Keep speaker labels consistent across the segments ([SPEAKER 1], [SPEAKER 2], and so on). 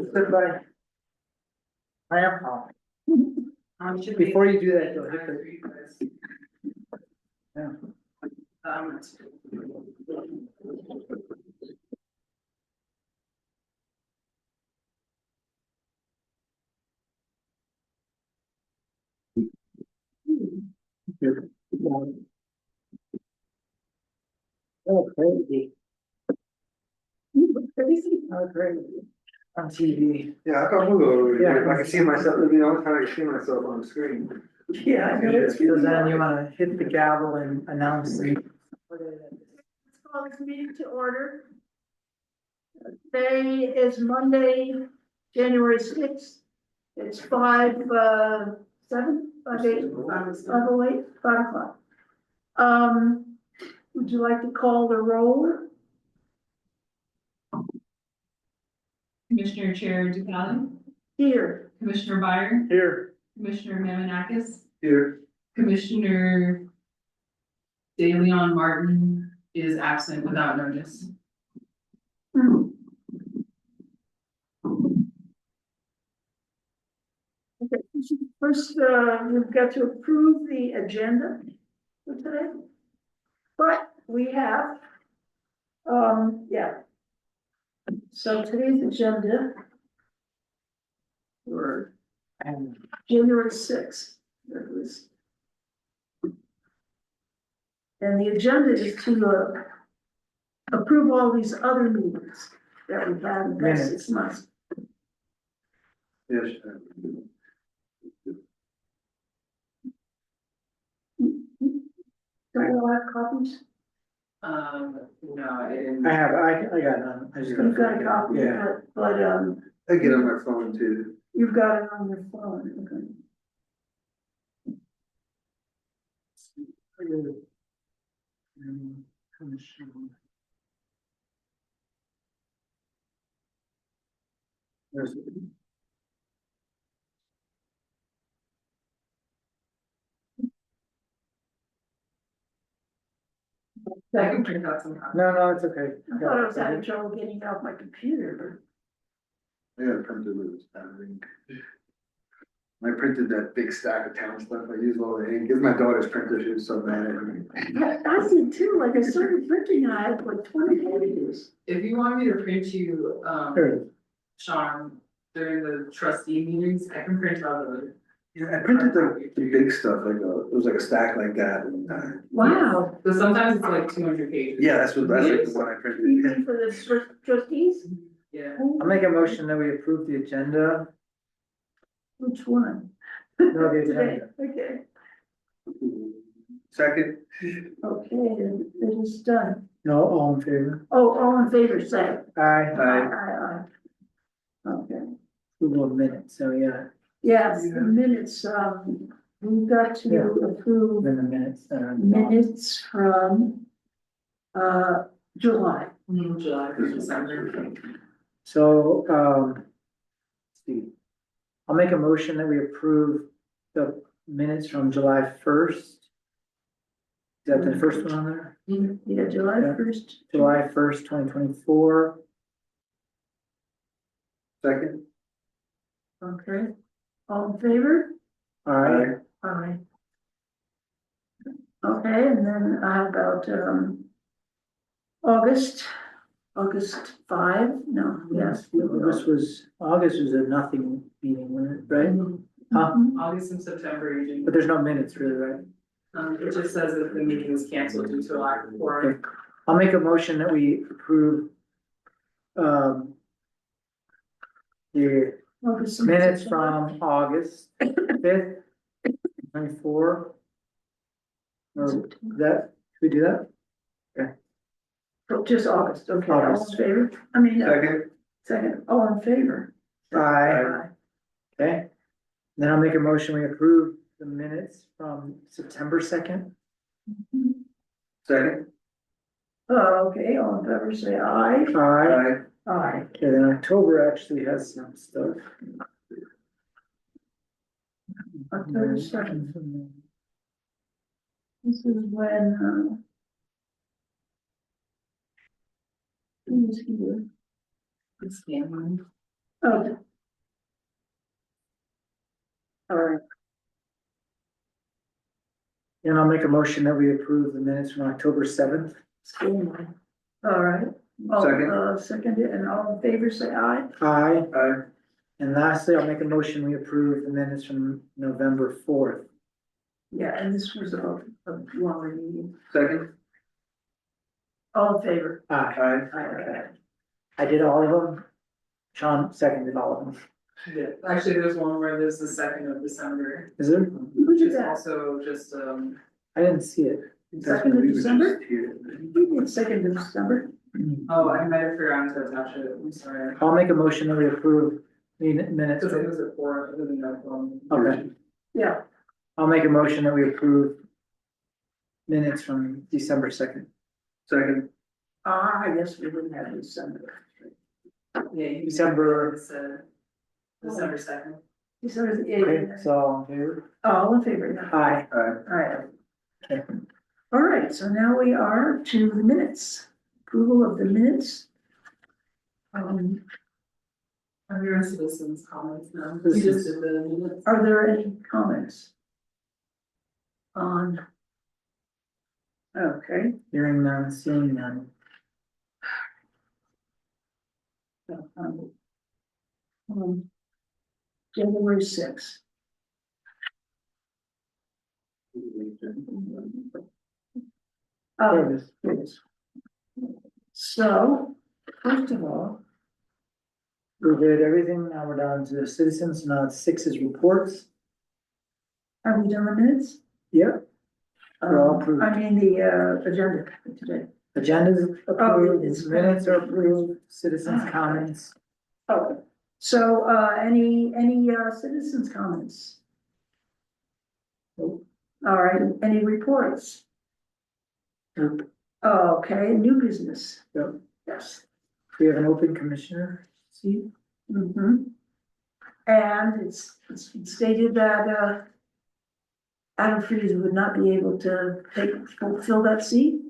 [SPEAKER 1] Stood by. I am hot. Before you do that, though, hit the. Yeah. Oh, crazy. You look crazy. Oh, crazy. On TV.
[SPEAKER 2] Yeah, I can move over
[SPEAKER 1] Yeah.
[SPEAKER 2] here. I can see myself, you know, I can see myself on the screen.
[SPEAKER 1] Yeah, I know it's good. So then you wanna hit the gavel and announce the.
[SPEAKER 3] Let's call this meeting to order. Today is Monday, January 6th. It's 5:08. Would you like to call the roll?
[SPEAKER 4] Commissioner Chair Ducali,
[SPEAKER 3] Here.
[SPEAKER 4] Commissioner Byer,
[SPEAKER 1] Here.
[SPEAKER 4] Commissioner Mamonakis,
[SPEAKER 2] Here.
[SPEAKER 4] Commissioner De Leon Martin is absent without notice.
[SPEAKER 3] Okay, first, we've got to approve the agenda for today. But we have, yeah. So today's agenda for January 6th. That was. And the agenda is to approve all these other meetings that we've had in the past 6 months.
[SPEAKER 2] Yes.
[SPEAKER 3] Do you all have copies?
[SPEAKER 4] No, I didn't.
[SPEAKER 1] I got none. I just
[SPEAKER 3] You've got a copy,
[SPEAKER 1] Yeah.
[SPEAKER 3] but
[SPEAKER 2] I get on my phone too.
[SPEAKER 3] you've got it on your phone, okay.
[SPEAKER 1] There's.
[SPEAKER 4] I can print out some copies.
[SPEAKER 1] No, it's okay.
[SPEAKER 3] I thought I was having trouble getting it off my computer.
[SPEAKER 2] Yeah, printed it was having. I printed that big stack of town stuff. I used all the ink. It's my daughter's printer. She was so mad at me.
[SPEAKER 3] I did too, like I started printing and I had like 20 pages.
[SPEAKER 4] If you want me to print you,
[SPEAKER 1] Here.
[SPEAKER 4] Sean, during the trustee meetings, I can print out the.
[SPEAKER 2] Yeah, I printed the big stuff, like it was like a stack like that.
[SPEAKER 3] Wow.
[SPEAKER 4] So sometimes it's like 200 pages.
[SPEAKER 2] Yeah, that's like the one I printed.
[SPEAKER 3] Easy for the trustees?
[SPEAKER 4] Yeah.
[SPEAKER 1] I'll make a motion that we approve the agenda.
[SPEAKER 3] Which one?
[SPEAKER 1] No, the
[SPEAKER 3] Today,
[SPEAKER 1] agenda.
[SPEAKER 3] okay,
[SPEAKER 2] Second.
[SPEAKER 3] okay, it is done.
[SPEAKER 1] No, all in favor?
[SPEAKER 3] Oh, all in favor, say.
[SPEAKER 1] Aye.
[SPEAKER 3] Aye. Okay,
[SPEAKER 1] Approval of minutes, so yeah,
[SPEAKER 3] yes, the minutes, we've got
[SPEAKER 1] Yeah.
[SPEAKER 3] to approve
[SPEAKER 1] then the minutes.
[SPEAKER 3] minutes from, July.
[SPEAKER 4] July, December.
[SPEAKER 1] So, let's see. I'll make a motion that we approve the minutes from July 1st. Is that the first one on there?
[SPEAKER 3] Yeah, July
[SPEAKER 1] Yeah.
[SPEAKER 3] 1st.
[SPEAKER 1] July 1st, 2024.
[SPEAKER 2] Second.
[SPEAKER 3] Okay, all in favor?
[SPEAKER 1] All right,
[SPEAKER 3] Aye. Okay, and then how about, August 5? No, yes.
[SPEAKER 1] August was a nothing meeting, wasn't it, right? Huh?
[SPEAKER 4] August and September usually.
[SPEAKER 1] But there's no minutes really, right?
[SPEAKER 4] It just says that the meeting was canceled due to a lack of quorum.
[SPEAKER 1] Okay. I'll make a motion that we approve the
[SPEAKER 3] August and
[SPEAKER 1] minutes
[SPEAKER 3] September.
[SPEAKER 1] from August 5th, 24. Or that, should we do that?
[SPEAKER 3] Oh, just August, okay, all in
[SPEAKER 1] August.
[SPEAKER 3] favor? I mean,
[SPEAKER 2] Second.
[SPEAKER 3] second, all in favor?
[SPEAKER 1] Aye. Okay. Then I'll make a motion, we approve the minutes from September 2nd.
[SPEAKER 2] Second.
[SPEAKER 3] Oh, okay, all in favor, say aye.
[SPEAKER 1] Aye.
[SPEAKER 3] Aye.
[SPEAKER 1] Okay, then October actually has some stuff.
[SPEAKER 3] October 2nd. This is when, He's here.
[SPEAKER 4] It's family.
[SPEAKER 3] Okay. All right,
[SPEAKER 1] And I'll make a motion that we approve the minutes from October 7th.
[SPEAKER 3] Scanlon. All right.
[SPEAKER 2] Second.
[SPEAKER 3] Second, and all in favor, say aye.
[SPEAKER 1] Aye.
[SPEAKER 2] Aye.
[SPEAKER 1] And lastly, I'll make a motion, we approve the minutes from November 4th.
[SPEAKER 3] Yeah, and this was a longer meeting.
[SPEAKER 2] Second.
[SPEAKER 3] All in favor?
[SPEAKER 1] Aye.
[SPEAKER 2] Aye.
[SPEAKER 3] Aye.
[SPEAKER 1] I did all of them. Sean seconded all of them.
[SPEAKER 4] Yeah, actually, there's one where there's the 2nd of December,
[SPEAKER 1] Is there?
[SPEAKER 3] Who
[SPEAKER 4] which
[SPEAKER 3] did
[SPEAKER 4] is
[SPEAKER 3] that?
[SPEAKER 4] also just,
[SPEAKER 1] I didn't see it.
[SPEAKER 3] Second of December? Who did second of December?
[SPEAKER 4] oh, I might have forgotten to attach it, I'm sorry.
[SPEAKER 1] I'll make a motion that we approve the minutes.
[SPEAKER 4] Cause it was at 4, I didn't know.
[SPEAKER 1] Okay,
[SPEAKER 3] Yeah,
[SPEAKER 1] I'll make a motion that we approve minutes from December 2nd.
[SPEAKER 2] Second.
[SPEAKER 3] I guess we didn't have December.
[SPEAKER 4] Yeah, you.
[SPEAKER 1] December.
[SPEAKER 4] It's, December 2nd.
[SPEAKER 3] December the
[SPEAKER 1] Okay,
[SPEAKER 3] 8th.
[SPEAKER 1] so all in favor?
[SPEAKER 3] All in favor, yeah.
[SPEAKER 1] Aye.
[SPEAKER 2] Aye.
[SPEAKER 3] All right.
[SPEAKER 1] Okay.
[SPEAKER 3] All right, so now we are to the minutes. Approval of the minutes.
[SPEAKER 4] Are there any citizens' comments now? We just did the minutes.
[SPEAKER 3] Are there any comments? On? Okay.
[SPEAKER 1] Hearing none, seeing none.
[SPEAKER 3] January 6th.
[SPEAKER 1] There it is.
[SPEAKER 3] Yes. So, first of all,
[SPEAKER 1] We did everything, now we're down to the citizens, now it's 6 is reports.
[SPEAKER 3] have we done the minutes?
[SPEAKER 1] Yep. They're all approved.
[SPEAKER 3] I mean, the agenda for today.
[SPEAKER 1] Agendas
[SPEAKER 3] it's-
[SPEAKER 1] approved, minutes are approved, citizens' comments.
[SPEAKER 3] Oh, so, any citizens' comments?
[SPEAKER 1] Nope.
[SPEAKER 3] All right, any reports?
[SPEAKER 1] Nope.
[SPEAKER 3] Okay, new business.
[SPEAKER 1] Yep.
[SPEAKER 3] Yes.
[SPEAKER 1] We have an open commissioner seat.
[SPEAKER 3] Mm-hmm. And it's stated that, Adam Freeze would not be able to fulfill that seat?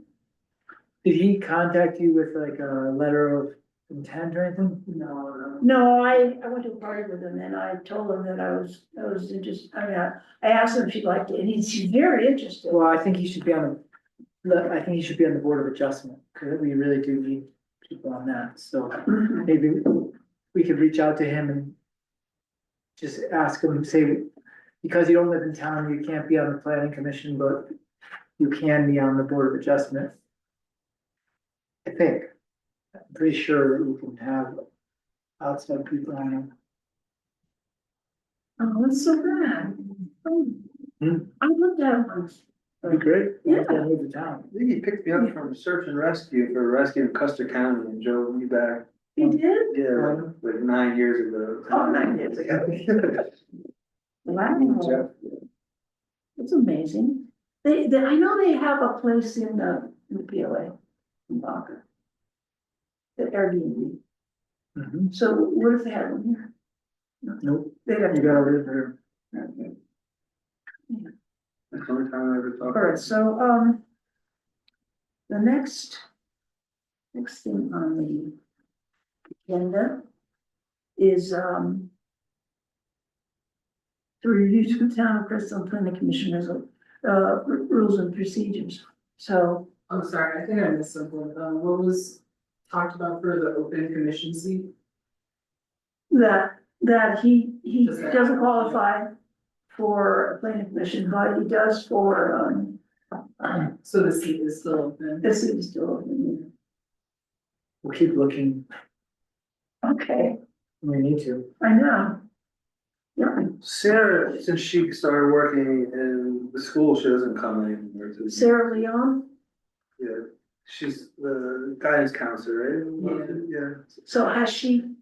[SPEAKER 1] Did he contact you with like a letter of intent or anything?
[SPEAKER 4] No.
[SPEAKER 3] No, I went to a party with him and I told him that I was interested, I mean, I asked him if he'd like to, and he's very interested.
[SPEAKER 1] Well, I think he should be on I think he should be on the Board of Adjustment, because we really do need people on that, so
[SPEAKER 3] Mhm.
[SPEAKER 1] maybe we could reach out to him and just ask him, say, because you don't live in town, you can't be on the planning commission, but you can be on the Board of Adjustment. I think, I'm pretty sure we can have outside people on it.
[SPEAKER 3] Oh, that's so bad.
[SPEAKER 1] Hmm.
[SPEAKER 3] I looked at it once.
[SPEAKER 1] That'd be great.
[SPEAKER 3] Yeah.
[SPEAKER 1] Don't move to town.
[SPEAKER 2] I think he picked me up from search and rescue for rescue in Custer County and drove me back.
[SPEAKER 3] He did?
[SPEAKER 2] Yeah, like 9 years ago.
[SPEAKER 3] Oh, 9 years ago. Wow,
[SPEAKER 2] Jeff.
[SPEAKER 3] it's amazing. I know they have a place in the PLA, in Baca. The Airbnb.
[SPEAKER 1] Mhm.
[SPEAKER 3] So what if they had one here?
[SPEAKER 1] Nope,
[SPEAKER 3] They'd have
[SPEAKER 1] you
[SPEAKER 3] to.
[SPEAKER 1] gotta live there.
[SPEAKER 3] Okay.
[SPEAKER 2] That's the only time I ever talked.
[SPEAKER 3] All right, so, the next thing on the agenda is, to review the town of Crestone Planning Commission as a, rules and procedures. So,
[SPEAKER 4] I'm sorry, I think I missed something, what was talked about for the open commission seat?
[SPEAKER 3] that he
[SPEAKER 4] Does that-
[SPEAKER 3] doesn't qualify for a planning commission, but he does for,
[SPEAKER 4] So the seat is still open.
[SPEAKER 3] this is still open.
[SPEAKER 1] We'll keep looking,
[SPEAKER 3] Okay,
[SPEAKER 1] when we need to.
[SPEAKER 3] I know. Yeah,
[SPEAKER 2] Sarah, since she started working in the school, she doesn't come anymore. to-
[SPEAKER 3] Sarah Leon,
[SPEAKER 2] Yeah, she's the guidance counselor, right? Yeah.
[SPEAKER 3] so has she,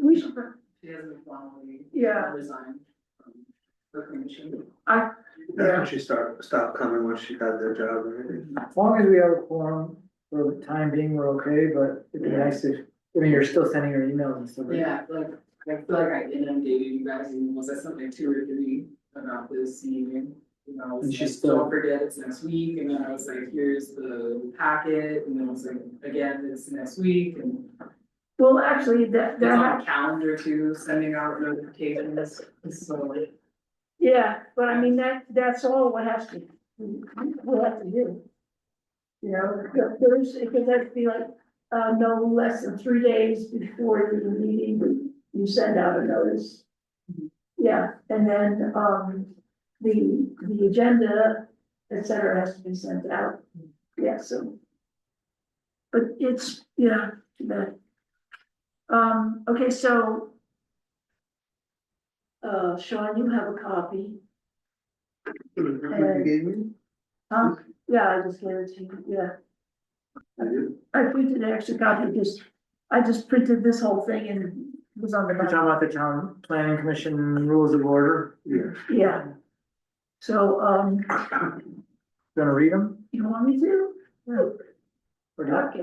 [SPEAKER 3] we should,
[SPEAKER 4] She hasn't formally.
[SPEAKER 3] Yeah.
[SPEAKER 4] Resigned from the commission.
[SPEAKER 3] I,
[SPEAKER 2] That's when she stopped coming once she got their job and everything.
[SPEAKER 1] As long as we have a quorum, for the time being, we're okay, but it'd be nice if, I mean, you're still sending her emails and stuff. Right?
[SPEAKER 4] Yeah, like, I feel like I inundated you guys, and was that something 2 or 3 about this meeting? You know,
[SPEAKER 1] And
[SPEAKER 4] it's
[SPEAKER 1] she's
[SPEAKER 4] like,
[SPEAKER 1] still-
[SPEAKER 4] don't forget it's next week, and then I was like, here's the packet, and then it's like, again, it's next week, and
[SPEAKER 3] Well, actually, that,
[SPEAKER 4] it's
[SPEAKER 3] that,
[SPEAKER 4] on the calendar too, sending out notifications, so.
[SPEAKER 3] yeah, but I mean, that's all what has to, we'll have to do. You know, there's, because that'd be like, no less than 3 days before the meeting, you send out a notice. Yeah, and then, the agenda, et cetera, has to be sent out. Yeah, so. But it's, yeah, too bad. Okay, so. Sean, you have a copy.
[SPEAKER 2] You gave me?
[SPEAKER 3] Yeah, I just gave it to you, yeah.
[SPEAKER 2] I did.
[SPEAKER 3] I printed an extra copy, because I just printed this whole thing and it was on the
[SPEAKER 1] We're
[SPEAKER 3] back.
[SPEAKER 1] talking about the town planning commission rules of order.
[SPEAKER 2] Yeah.
[SPEAKER 3] Yeah. So,
[SPEAKER 1] Gonna read them?
[SPEAKER 3] you want me to? No.
[SPEAKER 1] Or do
[SPEAKER 3] Okay.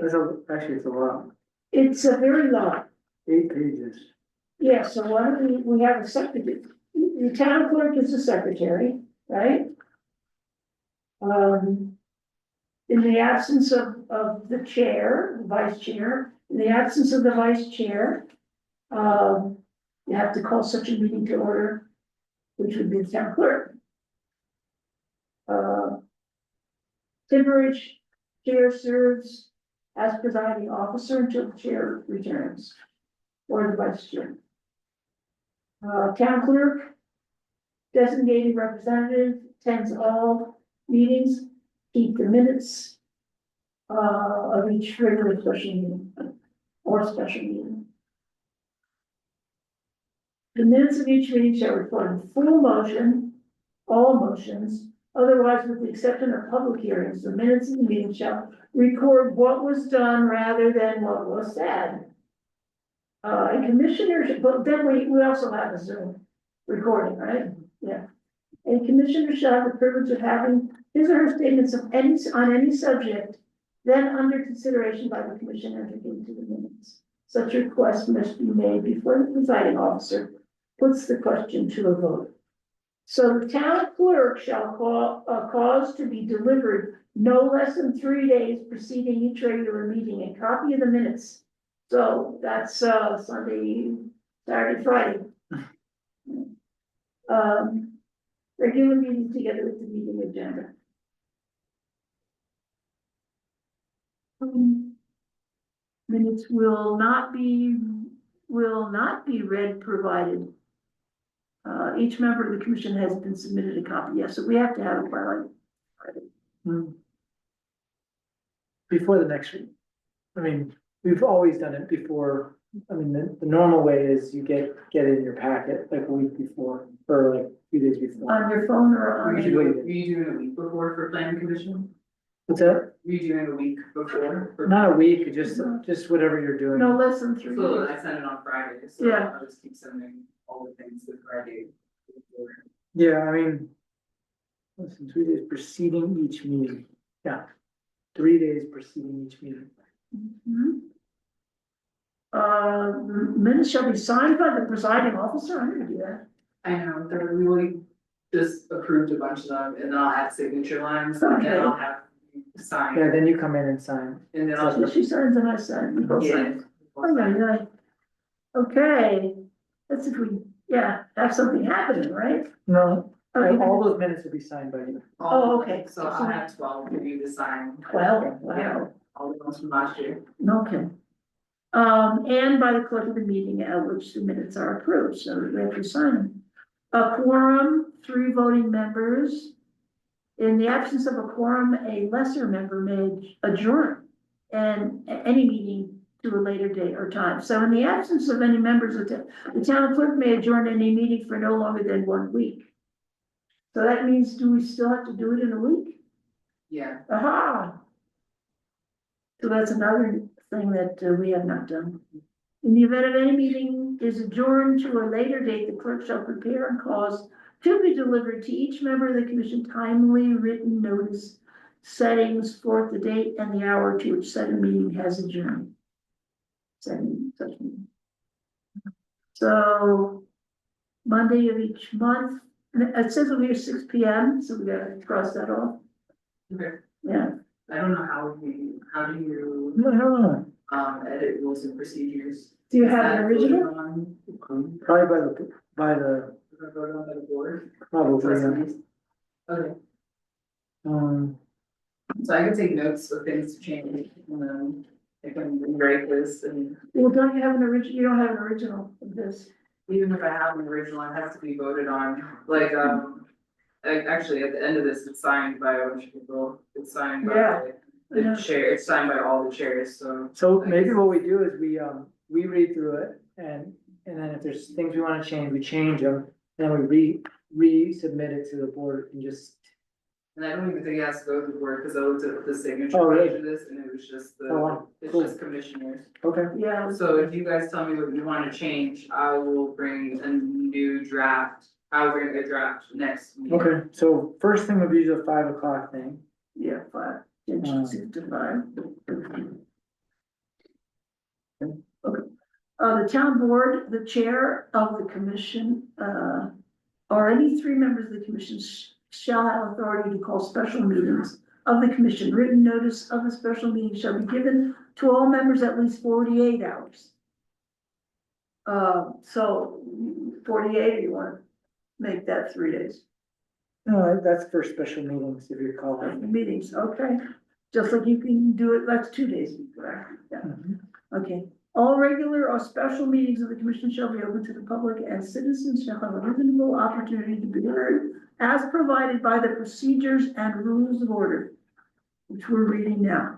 [SPEAKER 1] actually, it's a lot,
[SPEAKER 3] It's a very long,
[SPEAKER 1] 8 pages.
[SPEAKER 3] yeah, so why don't we have a secretary, the town clerk is the secretary, right? In the absence of the chair, the vice chair, in the absence of the vice chair, you have to call such a meeting to order, which would be the town clerk. Temporary chair serves as presiding officer until the chair returns, or the vice chair. Town clerk, designated representative, attends all meetings, keep the minutes of each regular special meeting or special meeting. The minutes of each meeting shall record the full motion, all motions, otherwise with the exception of public hearings, the minutes of the meeting shall record what was done rather than what was said. And commissioners, but then we also have a Zoom recording, right? Yeah. A commissioner shall have the privilege of having his or her statements of on any subject then under consideration by the commission entered into the minutes. Such request must be made before the presiding officer puts the question to a vote. So the town clerk shall cause to be delivered no less than 3 days preceding each regular meeting, a copy of the minutes. So that's Sunday, Saturday, Friday. Regular meetings together with the meeting agenda. Minutes will not be read provided. Each member of the commission has been submitted a copy, yes, so we have to have it by like Friday.
[SPEAKER 1] Before the next week. I mean, we've always done it before. I mean, the normal way is you get it in your packet like a week before, or like a few days before.
[SPEAKER 3] On your phone or on?
[SPEAKER 1] We should
[SPEAKER 3] your-
[SPEAKER 1] wait.
[SPEAKER 4] Were you doing a week before for planning commission?
[SPEAKER 1] What's that?
[SPEAKER 4] Were you doing a week before? for-
[SPEAKER 1] Not a week, just whatever you're doing.
[SPEAKER 3] No less than 3
[SPEAKER 4] So
[SPEAKER 3] days.
[SPEAKER 4] I sent it on Friday, so
[SPEAKER 3] Yeah.
[SPEAKER 4] I'll just keep sending all the things to Friday. before.
[SPEAKER 1] Yeah, I mean, listen, 3 days preceding each meeting. Yeah. 3 days preceding each meeting.
[SPEAKER 3] Mhm. Minutes shall be signed by the presiding officer, I'm gonna do that.
[SPEAKER 4] I know, we really just approved a bunch of them, and then I'll add signature lines, and
[SPEAKER 3] Okay.
[SPEAKER 4] then I'll have you sign,
[SPEAKER 1] Yeah, then you come in and sign.
[SPEAKER 4] and then
[SPEAKER 3] So
[SPEAKER 4] I'll.
[SPEAKER 3] she signs and I sign, we both sign.
[SPEAKER 4] Yeah.
[SPEAKER 3] Oh, yeah, yeah. Okay, let's see if we, yeah, have something happening, right?
[SPEAKER 1] No,
[SPEAKER 3] Oh, you
[SPEAKER 1] all those minutes will be signed by you.
[SPEAKER 3] Oh, okay.
[SPEAKER 4] So I'll have 12 for you to sign.
[SPEAKER 3] 12, wow.
[SPEAKER 4] Yeah, all the ones from last year.
[SPEAKER 3] Okay. And by the clerk of the meeting at which the minutes are approved, so we have to sign them. A quorum, 3 voting members. In the absence of a quorum, a lesser member may adjourn and any meeting to a later date or time. So in the absence of any members of the town clerk may adjourn any meeting for no longer than 1 week. So that means, do we still have to do it in a week?
[SPEAKER 4] Yeah,
[SPEAKER 3] Aha! So that's another thing that we have not done. In the event of any meeting is adjourned to a later date, the clerk shall prepare and cause to be delivered to each member of the commission timely written notice, settings forth the date and the hour to which said meeting has adjourned. Setting such meeting. So Monday of each month, It says over here 6 p.m., so we gotta cross that off,
[SPEAKER 4] Okay,
[SPEAKER 3] yeah.
[SPEAKER 4] I don't know how do you,
[SPEAKER 1] No, no,
[SPEAKER 4] edit rules and procedures?
[SPEAKER 3] Do you
[SPEAKER 4] Is
[SPEAKER 3] have
[SPEAKER 4] that
[SPEAKER 3] an original?
[SPEAKER 4] voted on-
[SPEAKER 1] probably by the,
[SPEAKER 4] is that voted on by the board?
[SPEAKER 1] probably,
[SPEAKER 4] Okay,
[SPEAKER 1] um,
[SPEAKER 4] so I can take notes of things to change, and then I can rewrite this, and
[SPEAKER 3] Well, don't you have an original, you don't have an original of this?
[SPEAKER 4] even if I have an original, it has to be voted on, like, actually, at the end of this, it's signed by a bunch of people, it's signed
[SPEAKER 3] Yeah.
[SPEAKER 4] by the chair, it's signed by all the chairs, so.
[SPEAKER 1] so maybe what we do is we read through it and then if there's things we wanna change, we change them. Then we resubmit it to the board and just,
[SPEAKER 4] And I don't even think it has to go to the board, cause I looked at the signature
[SPEAKER 1] Oh, really?
[SPEAKER 4] page of this, and it was just
[SPEAKER 1] Oh, wow.
[SPEAKER 4] it's
[SPEAKER 1] Cool.
[SPEAKER 4] just commissioners.
[SPEAKER 1] okay,
[SPEAKER 3] Yeah,
[SPEAKER 4] So if you guys tell me what you wanna change, I will bring a new draft, I'll bring a draft next meeting.
[SPEAKER 1] okay, so first thing would be the 5 o'clock thing.
[SPEAKER 3] yeah, 5, 6 to 5. Okay, the town board, the chair of the commission, or any 3 members of the commission shall have authority to call special meetings of the commission. Written notice of the special meeting shall be given to all members at least 48 hours. So 48, you want to make that 3 days.
[SPEAKER 1] No, that's for special meetings, if you're calling.
[SPEAKER 3] Meetings, okay, just like you can do it, that's 2 days, correct? Yeah,
[SPEAKER 1] Mhm.
[SPEAKER 3] okay. All regular or special meetings of the commission shall be open to the public and citizens shall have a reasonable opportunity to be heard as provided by the procedures and rules of order, which we're reading now.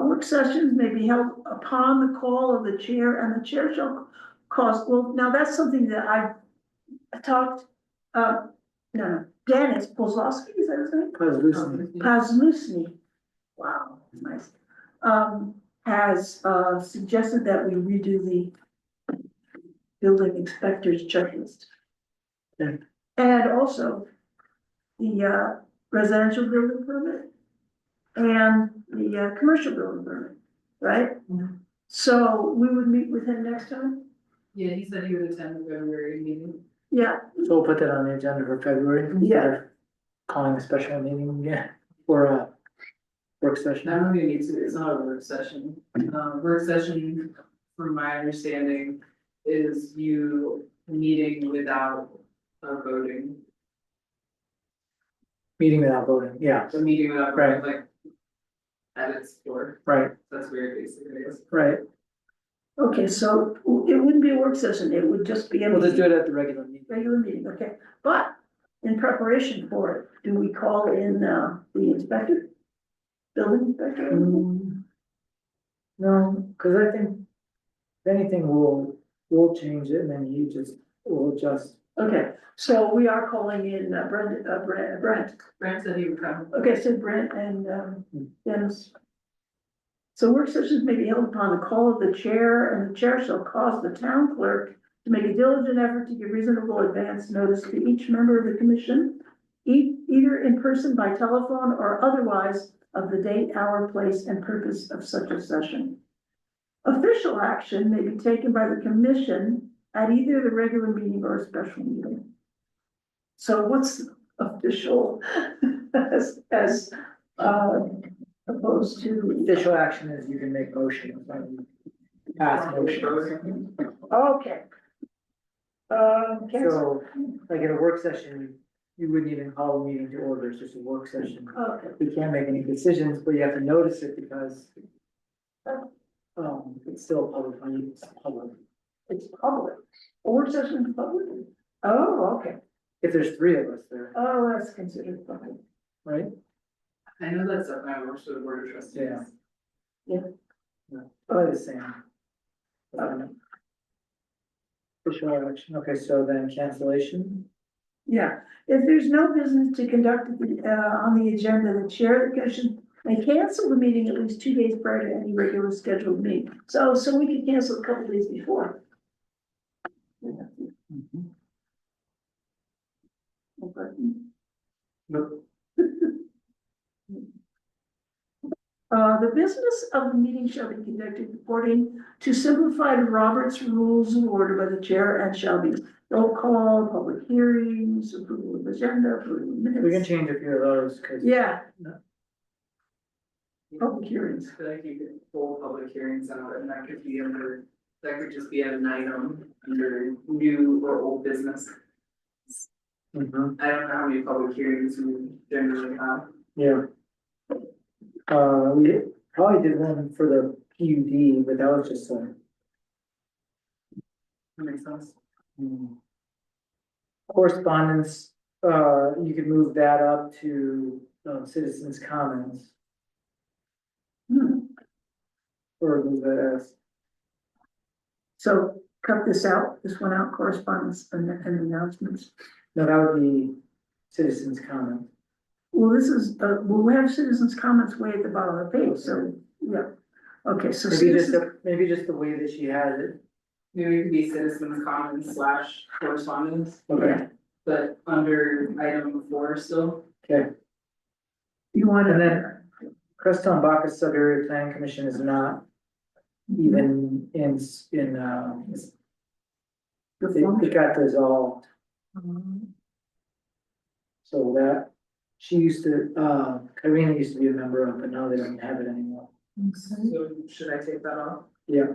[SPEAKER 3] Work sessions may be held upon the call of the chair, and the chair shall well, now that's something that I've talked, Dennis Polzowski, is that his name?
[SPEAKER 1] Cause loosening.
[SPEAKER 3] Pazlusny, wow, nice, has, suggested that we redo the building inspector's checklist.
[SPEAKER 1] Yeah.
[SPEAKER 3] And also the, residential building permit and the, commercial building permit, right?
[SPEAKER 4] Mhm.
[SPEAKER 3] So we would meet with him next time?
[SPEAKER 4] Yeah, he said he would attend the February meeting.
[SPEAKER 3] Yeah,
[SPEAKER 1] So we'll put that on the agenda for February.
[SPEAKER 3] Yeah.
[SPEAKER 1] instead of Calling a special meeting, yeah, or a work
[SPEAKER 4] I
[SPEAKER 1] session.
[SPEAKER 4] don't think it needs to, it's not a work session. Work session, from my understanding, is you meeting without voting.
[SPEAKER 1] Meeting without voting, yeah,
[SPEAKER 4] The meeting without voting, like, at its core,
[SPEAKER 1] right,
[SPEAKER 4] that's weird, basically, I guess.
[SPEAKER 1] right.
[SPEAKER 3] okay, so it wouldn't be a work session, it would just be a
[SPEAKER 1] We'll just do
[SPEAKER 3] meeting,
[SPEAKER 1] it at the regular meeting.
[SPEAKER 3] regular meeting, okay? But in preparation for it, do we call in, the inspector? Building inspector?
[SPEAKER 1] Mm, no, cause I think if anything, we'll change it and then you just, will adjust.
[SPEAKER 3] Okay, so we are calling in Brent.
[SPEAKER 4] Brent said he would come.
[SPEAKER 3] Okay, so Brent and Dennis. So work sessions may be held upon the call of the chair, and the chair shall cause the town clerk to make a diligent effort to give reasonable advance notice to each member of the commission, either in person, by telephone, or otherwise, of the date, hour, place, and purpose of such a session. Official action may be taken by the commission at either the regular meeting or a special meeting. So what's official as opposed to?
[SPEAKER 1] Official action is you can make motions, like pass motions.
[SPEAKER 3] Okay. Cancel.
[SPEAKER 1] So, like in a work session, you wouldn't even call a meeting to order, it's just a work session.
[SPEAKER 3] Okay,
[SPEAKER 1] We can't make any decisions, but you have to notice it because. It's still a public meeting, it's public.
[SPEAKER 3] it's public. A work session is public? Oh, okay.
[SPEAKER 1] If there's 3 of us there,
[SPEAKER 3] Oh, that's considered public.
[SPEAKER 1] right?
[SPEAKER 4] I know that's up, I works for the board of trustees.
[SPEAKER 1] Yeah. Probably the same. Official action, okay, so then cancellation,
[SPEAKER 3] Yeah, if there's no business to conduct on the agenda, the chair of the commission may cancel the meeting at least 2 days prior to any regular scheduled meeting. So we could cancel a couple days before.
[SPEAKER 1] Nope.
[SPEAKER 3] The business of the meeting shall be conducted according to simplified Robert's Rules of Order by the chair and shall be roll call, public hearings, approval of agenda, approval of minutes.
[SPEAKER 1] We can change a few of those, cause.
[SPEAKER 3] Yeah, public hearings.
[SPEAKER 4] I feel like you could pull public hearings out and that could be under, that could just be an item under new or old business.
[SPEAKER 1] Mhm,
[SPEAKER 4] I don't know how many public hearings we generally have.
[SPEAKER 1] yeah. We probably did one for the PUD, but that was just a.
[SPEAKER 4] That makes sense.
[SPEAKER 1] Correspondence, you could move that up to, citizens' comments,
[SPEAKER 3] Hmm.
[SPEAKER 1] or move that as.
[SPEAKER 3] So cut this out, this one out, correspondence and announcements.
[SPEAKER 1] No, that would be citizens' comment.
[SPEAKER 3] Well, this is, well, we have citizens' comments way at the bottom of the page, so, yeah. Okay, so citizens,
[SPEAKER 1] Maybe just the way that she had it.
[SPEAKER 4] Maybe it could be citizens comments / correspondence,
[SPEAKER 1] Okay.
[SPEAKER 4] but under item 4 still.
[SPEAKER 1] Okay,
[SPEAKER 3] you want
[SPEAKER 1] and
[SPEAKER 3] to,
[SPEAKER 1] then Crestone Bacchus Sub-Area Planning Commission is not even in, it got dissolved, so that, she used to, Karina used to be a member of, but now they don't have it anymore.
[SPEAKER 4] So should I take that off?
[SPEAKER 1] Yeah.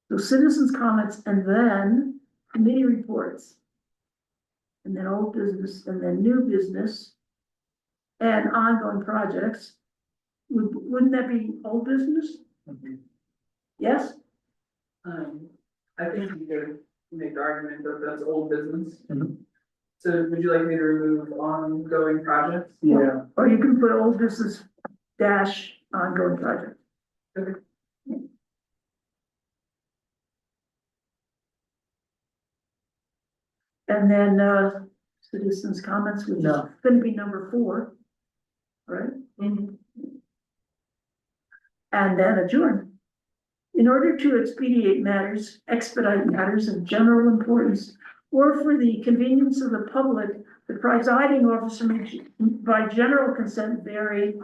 [SPEAKER 3] So citizens' comments and then committee reports. And then old business and then new business. And ongoing projects. Wouldn't that be old business? Yes?
[SPEAKER 4] I think you could make the argument that that's old business.
[SPEAKER 1] Mhm.
[SPEAKER 4] So would you like me to remove ongoing projects?
[SPEAKER 1] Yeah,
[SPEAKER 3] Or you can put old business dash ongoing project.
[SPEAKER 4] Okay.
[SPEAKER 3] And then, citizens' comments, which is
[SPEAKER 1] No.
[SPEAKER 3] gonna be number 4. Right?
[SPEAKER 4] Mhm.
[SPEAKER 3] And then adjourn. In order to expedite matters of general importance, or for the convenience of the public, the presiding officer may, by general consent, vary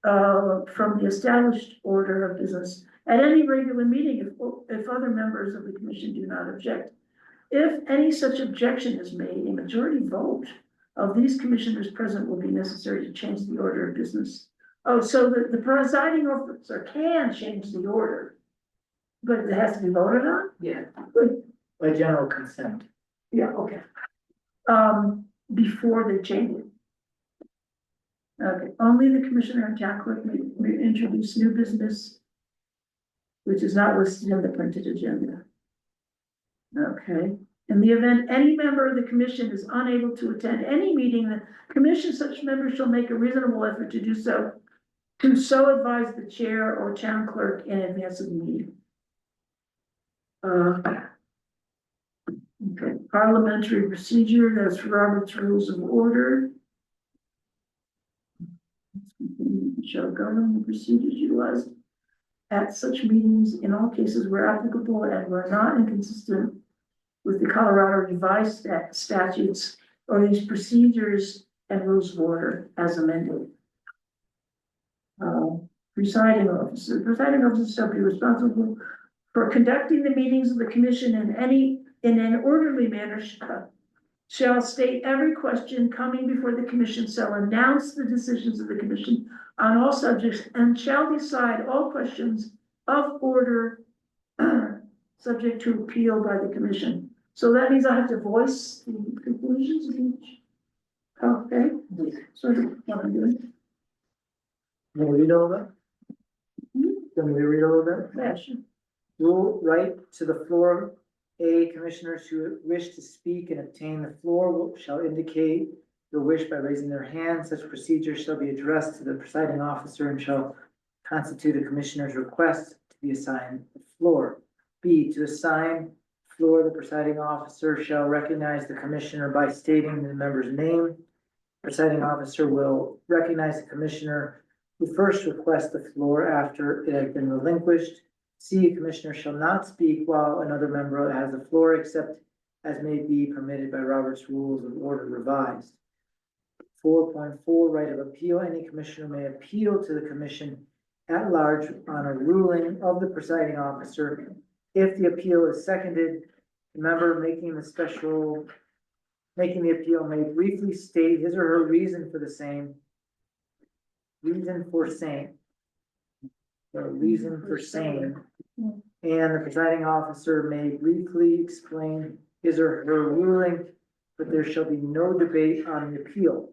[SPEAKER 3] from the established order of business at any regular meeting if other members of the commission do not object. If any such objection is made, a majority vote of these commissioners present will be necessary to change the order of business. Oh, so the presiding officer can change the order, but it has to be voted on?
[SPEAKER 4] Yeah.
[SPEAKER 1] by general consent.
[SPEAKER 3] Yeah, okay. Before they change it. Okay, only the commissioner and town clerk may introduce new business, which is not listed in the printed agenda. Okay, in the event any member of the commission is unable to attend any meeting, the commission, such member shall make a reasonable effort to do so, to so advise the chair or town clerk in advance of the meeting. Okay, parliamentary procedure, that's Robert's Rules of Order. Shall govern the procedures utilized at such meetings in all cases where applicable and were not inconsistent with the Colorado revised statutes or these procedures and rules of order as amended. Presiding officer shall be responsible for conducting the meetings of the commission in an orderly manner, shall state every question coming before the commission, shall announce the decisions of the commission on all subjects, and shall decide all questions of order subject to appeal by the commission. So that means I have to voice the conclusions of each. Okay, sort of what I'm doing.
[SPEAKER 1] Can we read all that? Can we read all of that?
[SPEAKER 3] Yeah, sure.
[SPEAKER 1] Rule right to the floor. A, commissioners who wish to speak and obtain the floor shall indicate the wish by raising their hand. Such procedure shall be addressed to the presiding officer and shall constitute a commissioner's request to be assigned the floor. B, to assign floor, the presiding officer shall recognize the commissioner by stating the member's name. Presiding officer will recognize the commissioner who first requests the floor after it has been relinquished. C, a commissioner shall not speak while another member has the floor except as may be permitted by Robert's Rules of Order revised. 4.4, right of appeal. Any commissioner may appeal to the commission at large on a ruling of the presiding officer. If the appeal is seconded, the member making the appeal may briefly state his or her reason for the same. Reason for same. Or reason for same. And the presiding officer may briefly explain his or her ruling, but there shall be no debate on the appeal.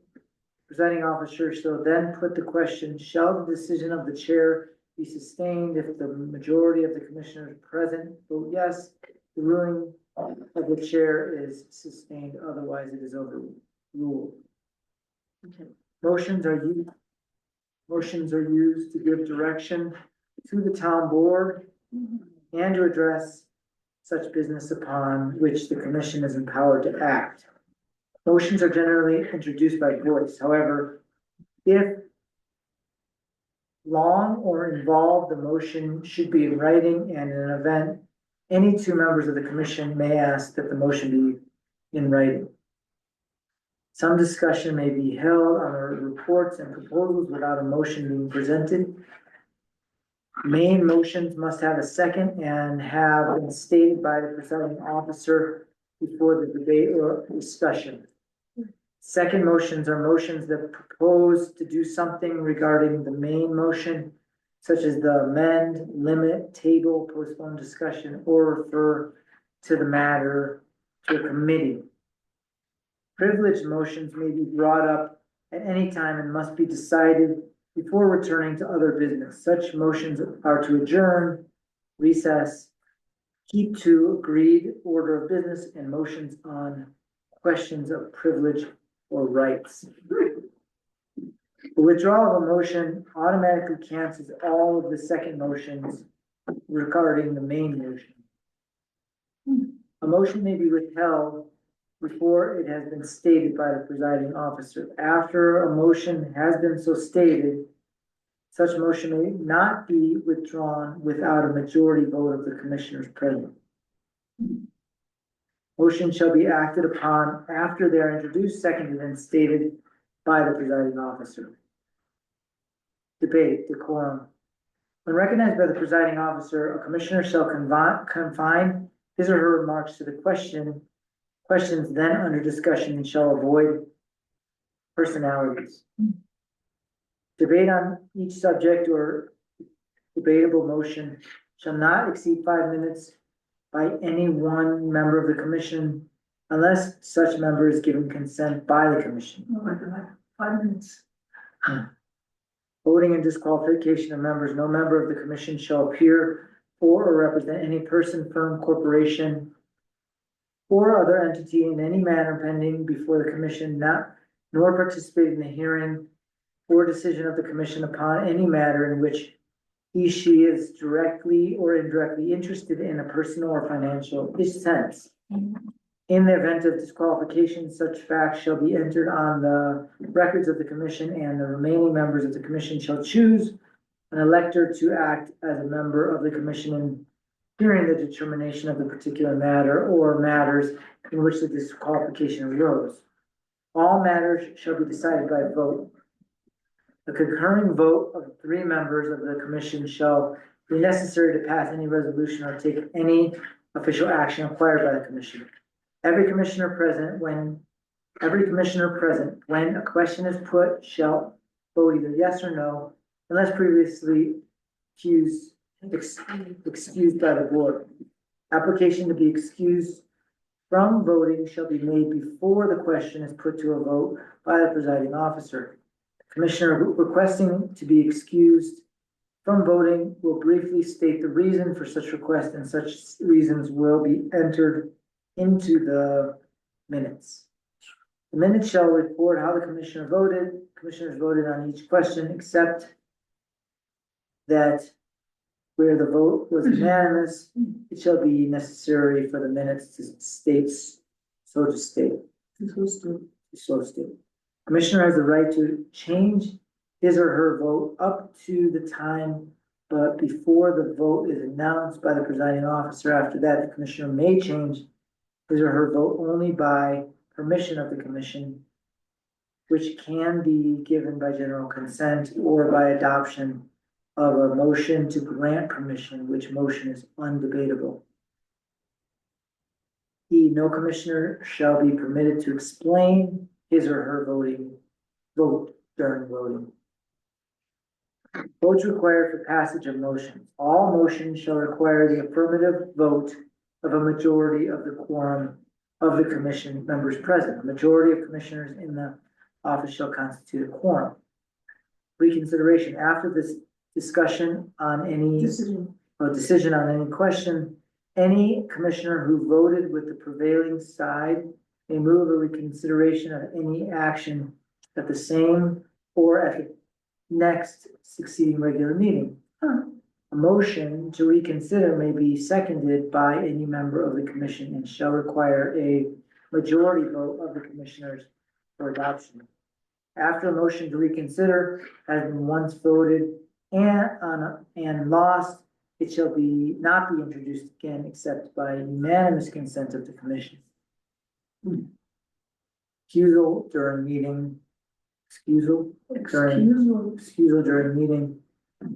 [SPEAKER 1] Presiding officer shall then put the question, shall the decision of the chair be sustained if the majority of the commissioners present vote yes? The ruling of the chair is sustained, otherwise it is overruled.
[SPEAKER 3] Okay.
[SPEAKER 1] Motions are used to give direction to the town board and to address such business upon which the commission is empowered to act. Motions are generally introduced by voice. However, if long or involved, the motion should be in writing, and in an event, any two members of the commission may ask that the motion be in writing. Some discussion may be held on the reports and proposals without a motion being presented. Main motions must have a second and have been stated by the presiding officer before the debate or discussion. Second motions are motions that propose to do something regarding the main motion, such as the amend, limit, table, postpone discussion, or refer to the matter to a committee. Privileged motions may be brought up at any time and must be decided before returning to other business. Such motions are to adjourn, recess, keep to agreed order of business, and motions on questions of privilege or rights. The withdrawal of a motion automatically cancels all of the second motions regarding the main motion. A motion may be withheld before it has been stated by the presiding officer. After a motion has been so stated, such motion may not be withdrawn without a majority vote of the commissioners present. Motion shall be acted upon after they are introduced, seconded, and stated by the presiding officer. Debate, decorum. When recognized by the presiding officer, a commissioner shall confine his or her remarks to the questions then under discussion, and shall avoid personalities. Debate on each subject or debatable motion shall not exceed 5 minutes by any one member of the commission unless such member is given consent by the commission.
[SPEAKER 3] Oh my God, 5 minutes.
[SPEAKER 1] Voting and disqualification of members. No member of the commission shall appear for or represent any person, firm, corporation, or other entity in any manner pending before the commission, nor participate in the hearing or decision of the commission upon any matter in which she is directly or indirectly interested in a personal or financial sense. In the event of disqualification, such facts shall be entered on the records of the commission, and the remaining members of the commission shall choose an elector to act as a member of the commission in hearing the determination of the particular matter or matters in which the disqualification arose. All matters shall be decided by vote. The concurring vote of 3 members of the commission shall be necessary to pass any resolution or take any official action required by the commission. Every commissioner present when a question is put shall vote either yes or no, unless previously excused by the board. Application to be excused from voting shall be made before the question is put to a vote by the presiding officer. Commissioner requesting to be excused from voting will briefly state the reason for such request, and such reasons will be entered into the minutes. The minutes shall report how the commissioners voted on each question, except that where the vote was unanimous, it shall be necessary for the minutes to state, so to state. So state. Commissioner has the right to change his or her vote up to the time, but before the vote is announced by the presiding officer. After that, the commissioner may change his or her vote only by permission of the commission, which can be given by general consent or by adoption of a motion to grant permission, which motion is undebatable. E, no commissioner shall be permitted to explain his or her vote during voting. Votes required for passage of motions. All motions shall require the affirmative vote of a majority of the quorum of the commission members present. A majority of commissioners in the office shall constitute a quorum. Reconsideration. After this discussion on any decision on any question, any commissioner who voted with the prevailing side may move a reconsideration of any action at the same or at the next succeeding regular meeting. A motion to reconsider may be seconded by any member of the commission and shall require a majority vote of the commissioners for adoption. After a motion to reconsider has been once voted and lost, it shall not be introduced again except by unanimous consent of the commission. Excusal during meeting. Excusal during meeting.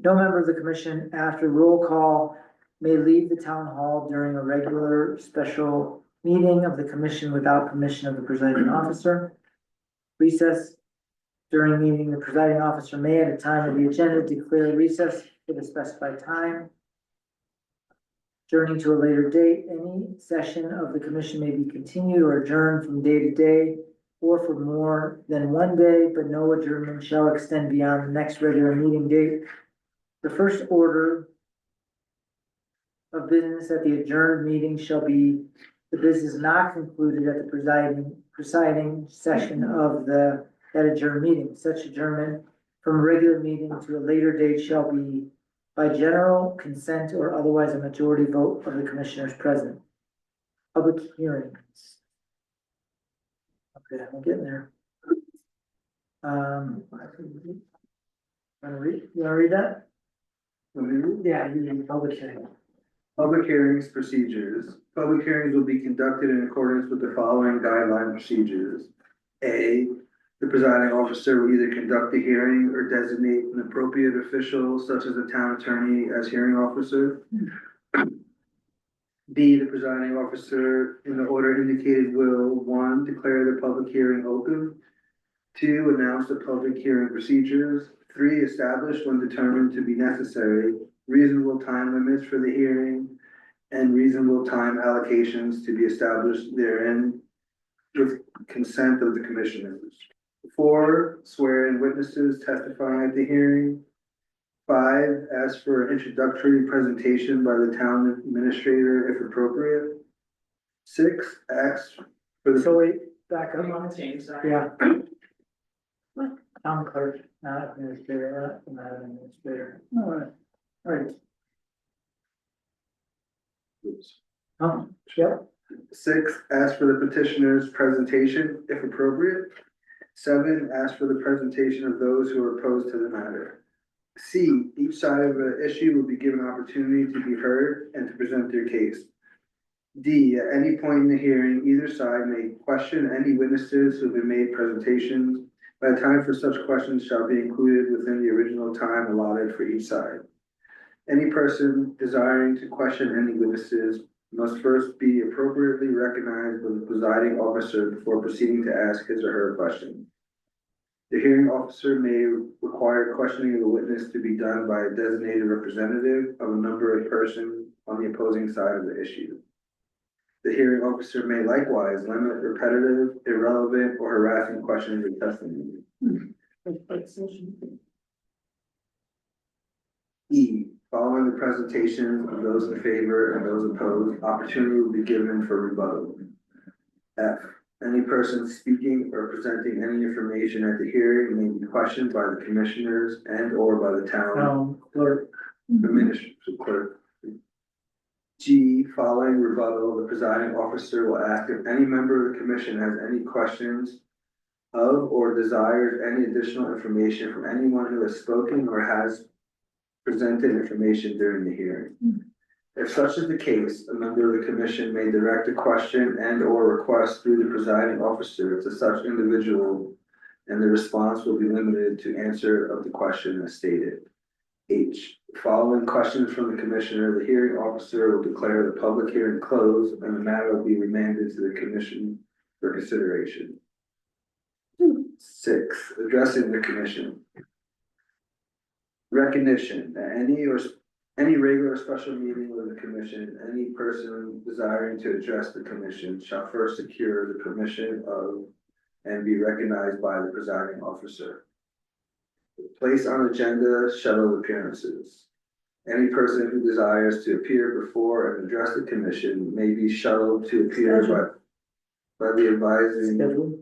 [SPEAKER 1] No member of the commission after roll call may leave the town hall during a regular special meeting of the commission without permission of the presiding officer. Recess during meeting, the presiding officer may at a time of the agenda declare recess for the specified time. Adjourning to a later date, any session of the commission may be continued or adjourned from day to day or for more than one day, but no adjournment shall extend beyond the next regular meeting date. The first order of business at the adjourned meeting shall be the business not concluded at the presiding session of that adjourned meeting. Such adjournment from a regular meeting to a later date shall be by general consent or otherwise a majority vote of the commissioners present. Public hearings. Okay, I'm getting there. You wanna read that? Yeah, you need public hearing.
[SPEAKER 2] Public hearings procedures. Public hearings will be conducted in accordance with the following guideline procedures. A, the presiding officer will either conduct the hearing or designate an appropriate official, such as the town attorney, as hearing officer. B, the presiding officer, in the order indicated, will 1, declare the public hearing open. 2, announce the public hearing procedures. 3, establish when determined to be necessary reasonable time limits for the hearing and reasonable time allocations to be established therein with consent of the commissioners. 4, swear in witnesses testifying at the hearing. 5, ask for an introductory presentation by the town administrator if appropriate. 6, ask for the.
[SPEAKER 1] So wait, back
[SPEAKER 4] I
[SPEAKER 1] up.
[SPEAKER 4] want to change that.
[SPEAKER 1] Yeah. Town clerk, not administrator, not administrator. All right. Yep.
[SPEAKER 2] 6, ask for the petitioner's presentation if appropriate. 7, ask for the presentation of those who are opposed to the matter. C, each side of an issue will be given opportunity to be heard and to present their case. D, at any point in the hearing, either side may question any witnesses who have been made presentations. By the time for such questions shall be included within the original time allotted for each side. Any person desiring to question any witnesses must first be appropriately recognized by the presiding officer before proceeding to ask his or her question. The hearing officer may require questioning of the witness to be done by a designated representative of a number of persons on the opposing side of the issue. The hearing officer may likewise limit repetitive, irrelevant, or harassing questions or testimony. E, following the presentation of those in favor and those opposed, opportunity will be given for rebuttal. F, any person speaking or presenting any information at the hearing may be questioned by the commissioners and or by the town
[SPEAKER 1] Clerk.
[SPEAKER 2] administrative clerk. G, following rebuttal, the presiding officer will ask if any member of the commission has any questions of or desires any additional information from anyone who has spoken or has presented information during the hearing. If such is the case, a member of the commission may direct a question and or request through the presiding officer to such individual, and the response will be limited to answer of the question as stated. H, following questions from the commissioner, the hearing officer will declare the public hearing closed and the matter will be remanded to the commission for consideration. 6, addressing the commission. Recognition that any regular special meeting of the commission, any person desiring to address the commission shall first secure the permission of and be recognized by the presiding officer. Place on agenda shuttle appearances. Any person who desires to appear before and address the commission may be shuttled to appear by the advising.
[SPEAKER 1] Schedule.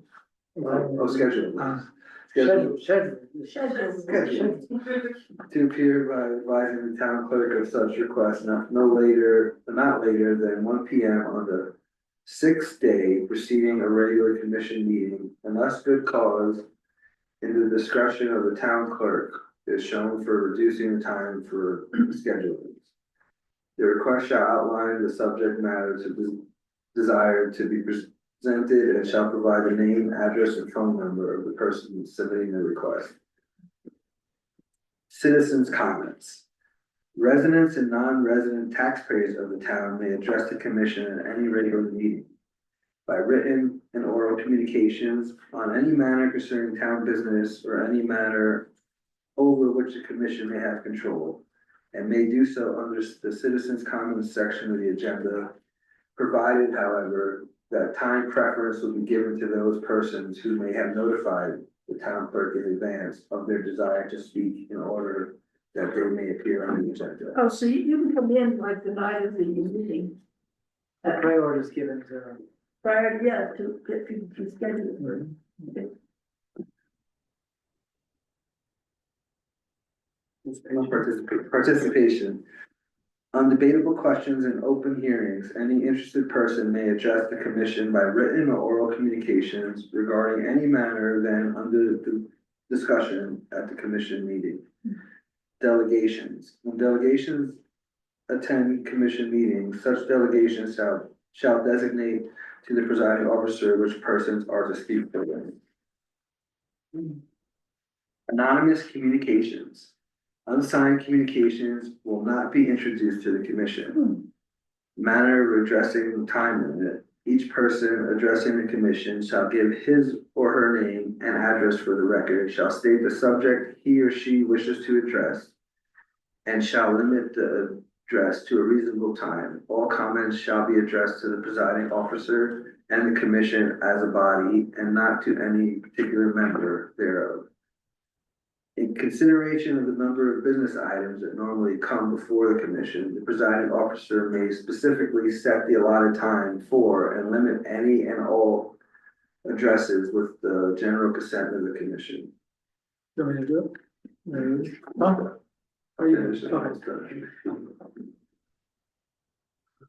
[SPEAKER 2] Schedule.
[SPEAKER 3] Schedule.
[SPEAKER 2] To appear by advising the town clerk of such request not later than 1 p.m. on the 6th day preceding a regular commission meeting, unless good cause in the discretion of the town clerk is shown for reducing the time for scheduling. The request shall outline the subject matter to be desired to be presented and shall provide the name, address, and phone number of the person submitting the request. Citizens' comments. Residents and non-resident taxpayers of the town may address the commission at any regular meeting by written and oral communications on any matter concerning town business or any matter over which the commission may have control, and may do so under the citizens' comments section of the agenda, provided, however, that time preference will be given to those persons who may have notified the town clerk in advance of their desire to speak in order that they may appear on the agenda.
[SPEAKER 3] Oh, so you can come in like the night of the meeting.
[SPEAKER 1] The priority is given to.
[SPEAKER 3] Prior, yeah, to get people to schedule. Okay.
[SPEAKER 2] Participation. On debatable questions and open hearings, any interested person may address the commission by written or oral communications regarding any matter then under the discussion at the commission meeting. Delegations. When delegations attend commission meetings, such delegations shall designate to the presiding officer which persons are to speak for them. Anonymous communications. Unsigned communications will not be introduced to the commission. Manner of addressing the time limit. Each person addressing the commission shall give his or her name and address for the record, shall state the subject he or she wishes to address, and shall limit the address to a reasonable time. All comments shall be addressed to the presiding officer and the commission as a body and not to any particular member thereof. In consideration of the number of business items that normally come before the commission, the presiding officer may specifically set the allotted time for and limit any and all addresses with the general consent of the commission.
[SPEAKER 1] You want me to do it? Are you? Okay.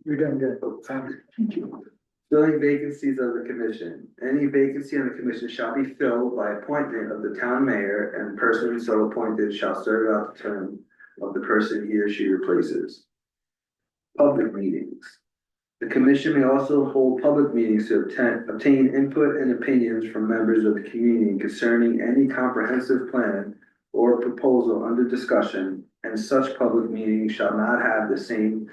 [SPEAKER 1] You're doing good. Thank you.
[SPEAKER 2] Filling vacancies of the commission. Any vacancy on the commission shall be filled by appointment of the town mayor, and the person so appointed shall serve out the term of the person he or she replaces. Public meetings. The commission may also hold public meetings to obtain input and opinions from members of the community concerning any comprehensive plan or proposal under discussion, and such public meetings shall not have the same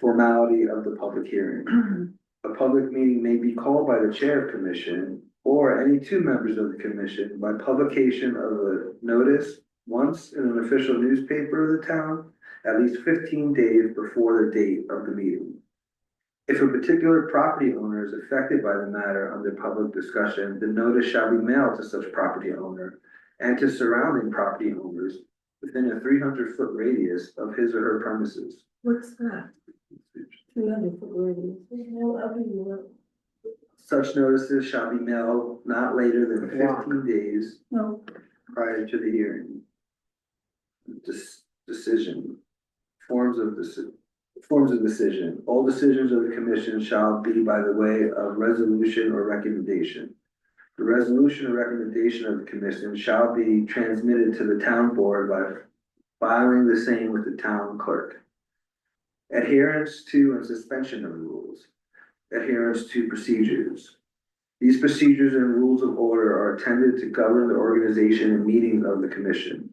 [SPEAKER 2] formality of the public hearing. A public meeting may be called by the chair of commission or any two members of the commission by publication of a notice once in an official newspaper of the town at least 15 days before the date of the meeting. If a particular property owner is affected by the matter under public discussion, the notice shall be mailed to such property owner and to surrounding property owners within a 300-foot radius of his or her premises.
[SPEAKER 3] What's that? 300-foot radius.
[SPEAKER 2] Such notices shall be mailed not later than 15 days
[SPEAKER 3] No.
[SPEAKER 2] prior to the hearing. Decision. Forms of decision. All decisions of the commission shall be by the way of resolution or recommendation. The resolution or recommendation of the commission shall be transmitted to the town board by filing the same with the town clerk. Adherence to and suspension of rules. Adherence to procedures. These procedures and rules of order are intended to govern the organization and meetings of the commission.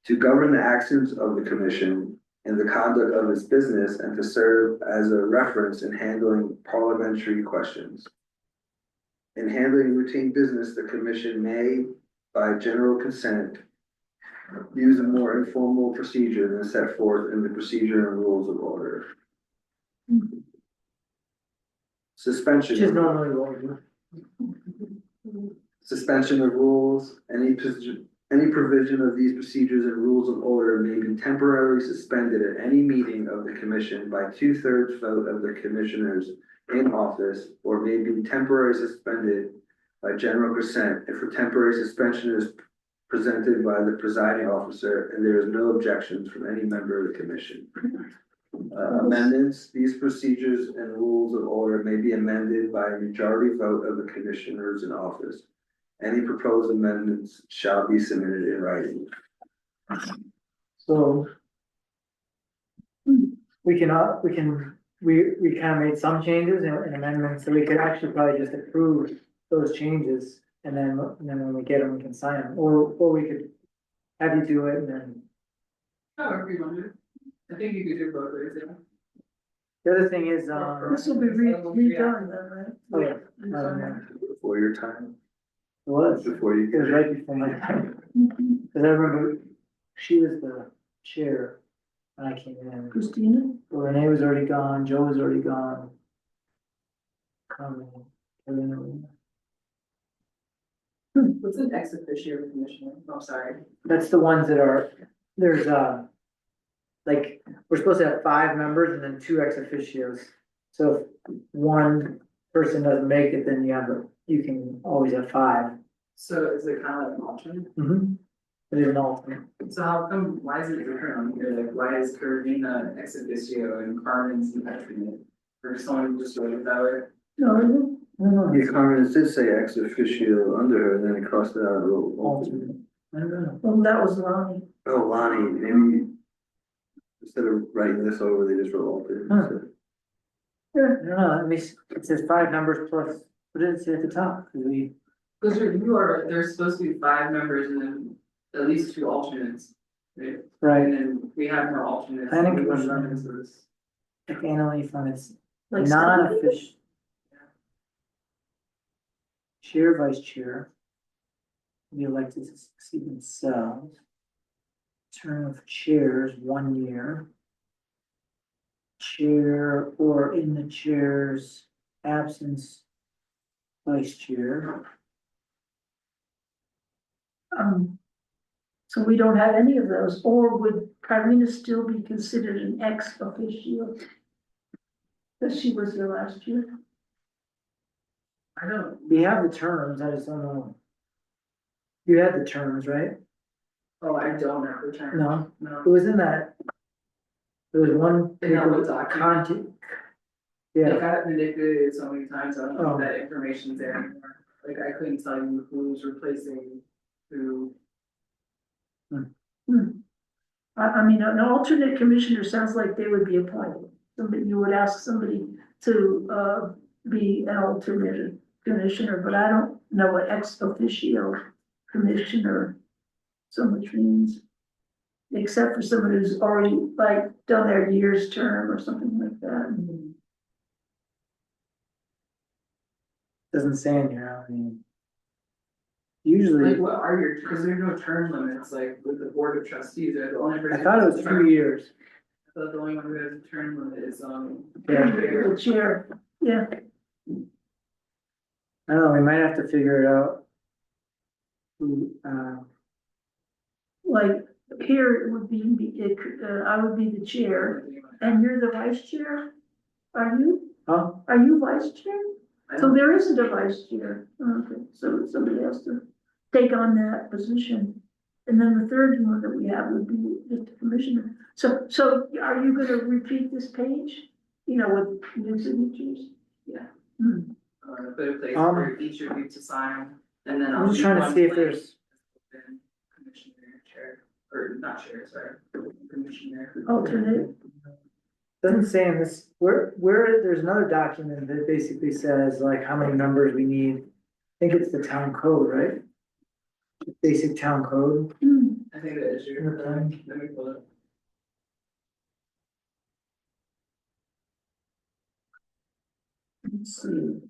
[SPEAKER 2] to govern the actions of the commission and the conduct of its business and to serve as a reference in handling parliamentary questions. In handling routine business, the commission may, by general consent, use a more informal procedure than set forth in the procedure and rules of order. Suspension.
[SPEAKER 1] Which is normally what we do.
[SPEAKER 2] Suspension of rules, any provision of these procedures and rules of order may be temporarily suspended at any meeting of the commission by 2/3 vote of the commissioners in office, or may be temporarily suspended by general consent if a temporary suspension is presented by the presiding officer and there is no objections from any member of the commission. Amendments, these procedures and rules of order may be amended by a majority vote of the commissioners in office. Any proposed amendments shall be submitted in writing.
[SPEAKER 1] So. We kind of made some changes and amendments, so we could actually probably just approve those changes. And then when we get them, we can sign them, or we could have you do it and then.
[SPEAKER 4] However you want to. I think you could do both ways, yeah.
[SPEAKER 1] The other thing is,
[SPEAKER 3] This will be redone then, right?
[SPEAKER 1] oh yeah,
[SPEAKER 2] Before your time,
[SPEAKER 1] it was
[SPEAKER 2] before you.
[SPEAKER 1] right before my time, cause I remember she was the chair when I came in.
[SPEAKER 3] Christina?
[SPEAKER 1] Renee was already gone, Joe was already gone. Kevin.
[SPEAKER 4] What's an ex officio commissioner? I'm sorry.
[SPEAKER 1] That's the ones that are, there's like, we're supposed to have 5 members and then 2 ex officios. So if one person doesn't make it, then you can always have 5.
[SPEAKER 4] So is it kind of like an alternate?
[SPEAKER 1] Mm-hmm. It is an alternate.
[SPEAKER 4] So how come, why is it different on here? Like, why is Carolina ex officio and Carmen's the alternate? Or someone just wrote it that way?
[SPEAKER 3] No,
[SPEAKER 1] I don't know.
[SPEAKER 2] Yeah, Carmen did say ex officio under her, and then it crossed it out a little.
[SPEAKER 1] Alternate. I don't know.
[SPEAKER 3] well, that was Lonnie.
[SPEAKER 2] Oh, Lonnie, maybe instead of writing this over, they just wrote alternate.
[SPEAKER 1] Huh. I don't know, I mean, it says 5 members plus, what did it say at the top? 'Cause
[SPEAKER 4] Because there's supposed to be 5 members and then at least 2 alternates, right?
[SPEAKER 1] right,
[SPEAKER 4] And then we have more alternates.
[SPEAKER 1] Planning
[SPEAKER 4] We wouldn't
[SPEAKER 1] commission.
[SPEAKER 4] run into this.
[SPEAKER 1] if annually from its
[SPEAKER 3] Like
[SPEAKER 1] non-official. Chair, vice chair. Be elected to succeed themselves. Term of chairs, 1 year. Chair or in the chair's absence, vice chair.
[SPEAKER 3] So we don't have any of those, or would Carolina still be considered an ex officio? Because she was there last year.
[SPEAKER 4] I don't,
[SPEAKER 1] We have the terms, I just don't know. You had the terms, right?
[SPEAKER 4] oh, I don't have the term.
[SPEAKER 1] No,
[SPEAKER 4] No.
[SPEAKER 1] it was in that. There was one.
[SPEAKER 4] In that what
[SPEAKER 1] paper,
[SPEAKER 4] document?
[SPEAKER 1] content.
[SPEAKER 4] It
[SPEAKER 1] Yeah,
[SPEAKER 4] got manipulated so many times, I don't know
[SPEAKER 1] Oh.
[SPEAKER 4] if that information's there anymore. Like, I couldn't tell you who's replacing who.
[SPEAKER 3] I mean, an alternate commissioner sounds like they would be appointed. Somebody, you would ask somebody to, be an alternate commissioner, but I don't know what ex officio commissioner so much means. Except for someone who's already like done their year's term or something like that.
[SPEAKER 1] doesn't say in here, I mean. Usually,
[SPEAKER 4] Like, what are your, because there's no term limits, like with the board of trustees, they're the only
[SPEAKER 1] I
[SPEAKER 4] person.
[SPEAKER 1] thought it
[SPEAKER 4] who
[SPEAKER 1] was
[SPEAKER 4] has a
[SPEAKER 1] 2
[SPEAKER 4] term.
[SPEAKER 1] years.
[SPEAKER 4] I thought the only one who has a term limit is,
[SPEAKER 1] Yeah.
[SPEAKER 3] The chair, yeah,
[SPEAKER 1] I don't know, we might have to figure it out.
[SPEAKER 3] like here it would be, I would be the chair and you're the vice chair? Are you?
[SPEAKER 1] Huh?
[SPEAKER 3] Are you vice chair?
[SPEAKER 4] I
[SPEAKER 3] So
[SPEAKER 4] don't,
[SPEAKER 3] there isn't a vice chair, okay, so somebody has to take on that position. And then the third one that we have would be the commissioner. So are you gonna repeat this page? You know, with new signatures?
[SPEAKER 4] Yeah.
[SPEAKER 3] Hmm.
[SPEAKER 4] put a place
[SPEAKER 1] Um,
[SPEAKER 4] for each of you to sign, and then.
[SPEAKER 1] I'm just trying to see if there's,
[SPEAKER 4] Commissioner, chair, or not chair, sorry, commissioner.
[SPEAKER 3] Alternate,
[SPEAKER 1] doesn't say in this, where, there's another document that basically says like how many members we need. I think it's the town code, right? basic town code.
[SPEAKER 4] I think that is your, let me pull it.
[SPEAKER 3] Let's see.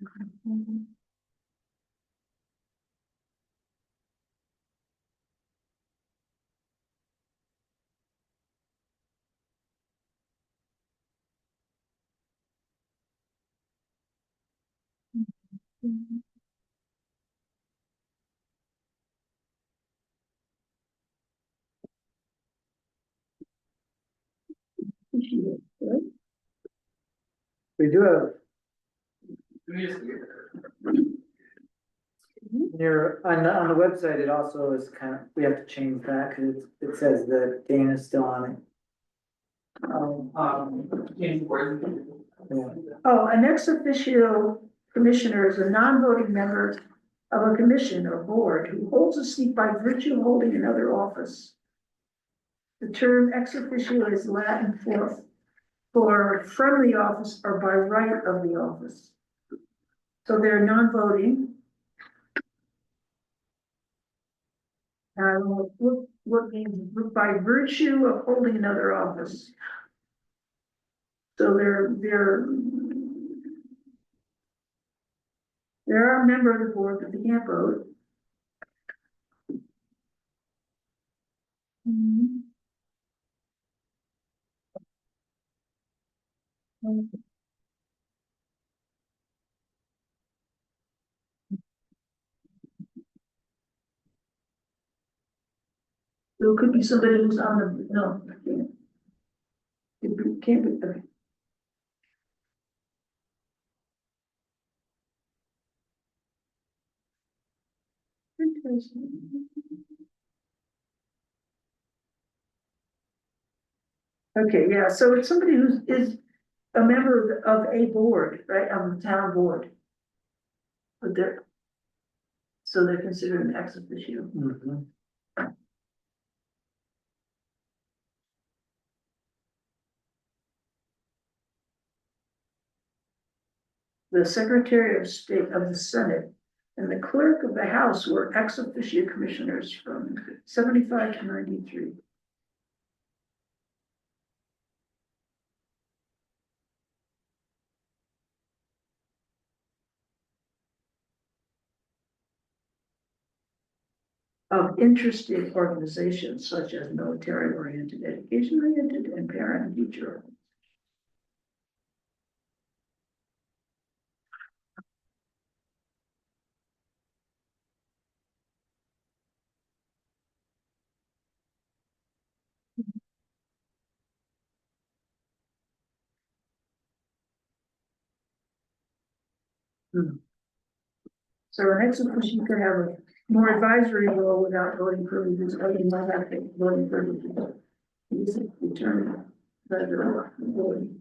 [SPEAKER 1] We do have,
[SPEAKER 4] Let me just.
[SPEAKER 1] near, on the website, it also is kind of, we have to change that, cause it says that Dana's still on it.
[SPEAKER 4] Change words.
[SPEAKER 1] Yeah.
[SPEAKER 3] Oh, an ex officio commissioner is a non-voting member of a commission or board who holds a seat by virtue of holding another office. The term ex officio is Latin for from the office or by right of the office. So they're non-voting. What means by virtue of holding another office. So they're a member of the board, but they can't vote. So it could be somebody who's on the, no, it can't. Can't be, okay. Okay, yeah, so it's somebody who is a member of a board, right, of the town board. But so they're considered an ex officio.
[SPEAKER 1] Mhm.
[SPEAKER 3] The Secretary of State of the Senate and the Clerk of the House were ex officio commissioners from 75 to 93. Of interested organizations such as military-oriented, education-oriented, and parent and teacher. So an ex officio could have a more advisory role without voting privileges, or you might have to voting privileges. These are determined by the board.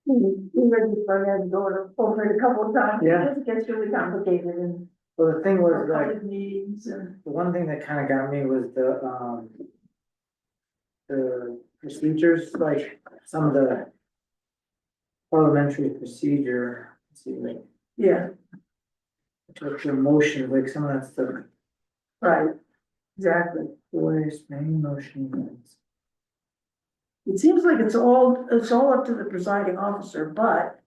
[SPEAKER 3] We read this by the door over it a couple of times.
[SPEAKER 1] Yeah.
[SPEAKER 3] It gets really complicated and
[SPEAKER 1] Well, the thing was like,
[SPEAKER 3] public meetings and.
[SPEAKER 1] the one thing that kind of got me was the procedures, like some of the parliamentary procedure, let's see, like,
[SPEAKER 3] Yeah,
[SPEAKER 1] the motion, like some of that stuff,
[SPEAKER 3] right, exactly.
[SPEAKER 1] voice, main motion.
[SPEAKER 3] It seems like it's all up to the presiding officer, but.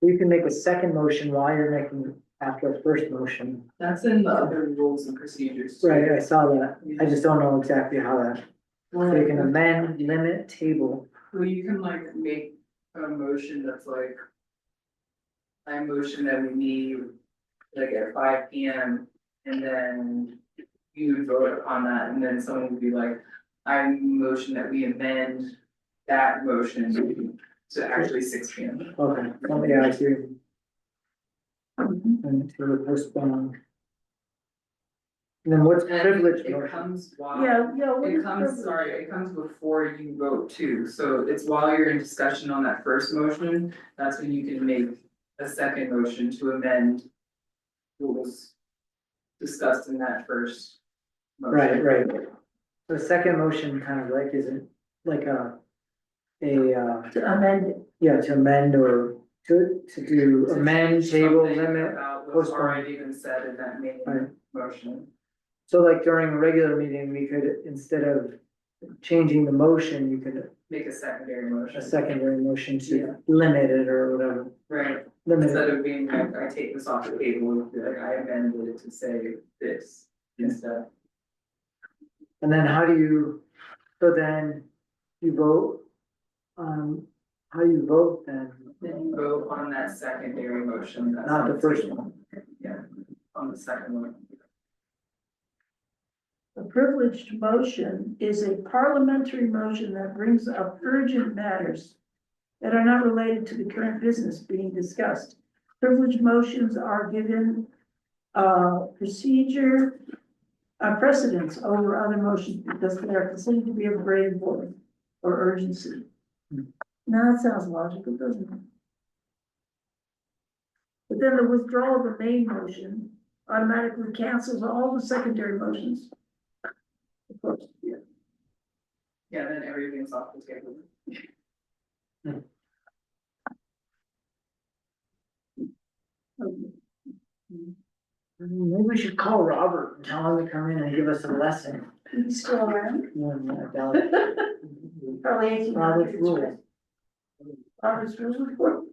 [SPEAKER 1] You can make a second motion while you're making after the first motion.
[SPEAKER 4] That's in the other rules and procedures. too.
[SPEAKER 1] Right, I saw that. I just don't know exactly how that, so you can amend, limit, table.
[SPEAKER 4] Well, you can like make a motion that's like. I motion that we meet like at 5 p.m. and then you would vote upon that, and then someone would be like, I motion that we amend that motion to actually 6 p.m.
[SPEAKER 1] Okay, oh, yeah, I see.
[SPEAKER 3] Mhm.
[SPEAKER 1] And to postpone. And then what's
[SPEAKER 4] And
[SPEAKER 1] privilege
[SPEAKER 4] it
[SPEAKER 1] motion?
[SPEAKER 4] comes while.
[SPEAKER 3] Yeah, what
[SPEAKER 4] It
[SPEAKER 3] is
[SPEAKER 4] comes,
[SPEAKER 3] privilege?
[SPEAKER 4] sorry, it comes before you vote too, so it's while you're in discussion on that first motion, that's when you can make a second motion to amend. What was discussed in that first. motion.
[SPEAKER 1] Right. The second motion kind of like isn't like a,
[SPEAKER 3] To amend it.
[SPEAKER 1] yeah, to amend or to do
[SPEAKER 4] To
[SPEAKER 1] amend,
[SPEAKER 4] change
[SPEAKER 1] table,
[SPEAKER 4] something
[SPEAKER 1] limit.
[SPEAKER 4] about what's
[SPEAKER 1] postpone.
[SPEAKER 4] already been said in that main
[SPEAKER 1] Right.
[SPEAKER 4] motion.
[SPEAKER 1] So like during a regular meeting, we could, instead of changing the motion, you could,
[SPEAKER 4] Make a secondary
[SPEAKER 1] a
[SPEAKER 4] motion.
[SPEAKER 1] secondary motion
[SPEAKER 4] Yeah.
[SPEAKER 1] to limit it or whatever.
[SPEAKER 4] Right,
[SPEAKER 1] Limit
[SPEAKER 4] instead
[SPEAKER 1] it,
[SPEAKER 4] of being like, I take this off the table, it'd be like, I amended it to say this instead.
[SPEAKER 1] and then how do you, so then you vote, how you vote then,
[SPEAKER 4] Then you vote on that secondary motion. That's
[SPEAKER 1] not
[SPEAKER 4] on
[SPEAKER 1] the first
[SPEAKER 4] table.
[SPEAKER 1] one.
[SPEAKER 4] Yeah, on the second one.
[SPEAKER 3] A privileged motion is a parliamentary motion that brings up urgent matters that are not related to the current business being discussed. Privileged motions are given procedure, precedence over other motions because they are considered to be of great importance or urgency. Now, that sounds logical, doesn't it? But then the withdrawal of the main motion automatically cancels all the secondary motions. Of course, yeah.
[SPEAKER 4] Yeah, then everything's off the table.
[SPEAKER 1] Maybe we should call Robert and tell him to come in and give us a lesson.
[SPEAKER 3] He's still around?
[SPEAKER 1] I doubt it.
[SPEAKER 3] Probably 1800s.
[SPEAKER 1] Robert's rules.
[SPEAKER 3] Robert's rules report.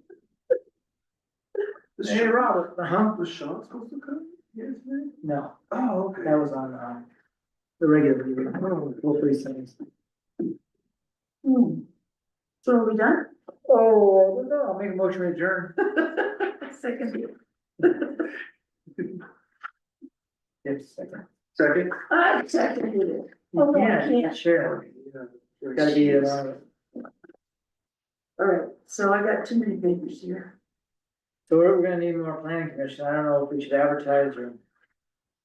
[SPEAKER 1] Hey, Robert,
[SPEAKER 2] Was Sean supposed to come? Yes, man.
[SPEAKER 1] No,
[SPEAKER 2] Oh, okay.
[SPEAKER 1] that was on, the regular meeting. Hopefully things.
[SPEAKER 3] So are we done?
[SPEAKER 1] Oh, I don't know, I'll make a motion to adjourn.
[SPEAKER 3] Second.
[SPEAKER 1] Yes, second.
[SPEAKER 2] Second?
[SPEAKER 3] I seconded it. Oh, no, I
[SPEAKER 1] Yeah,
[SPEAKER 3] can't.
[SPEAKER 1] sure.
[SPEAKER 2] Yeah.
[SPEAKER 1] Gotta be,
[SPEAKER 3] All right, so I got too many papers here.
[SPEAKER 1] so we're gonna need more planning commission. I don't know if we should advertise or.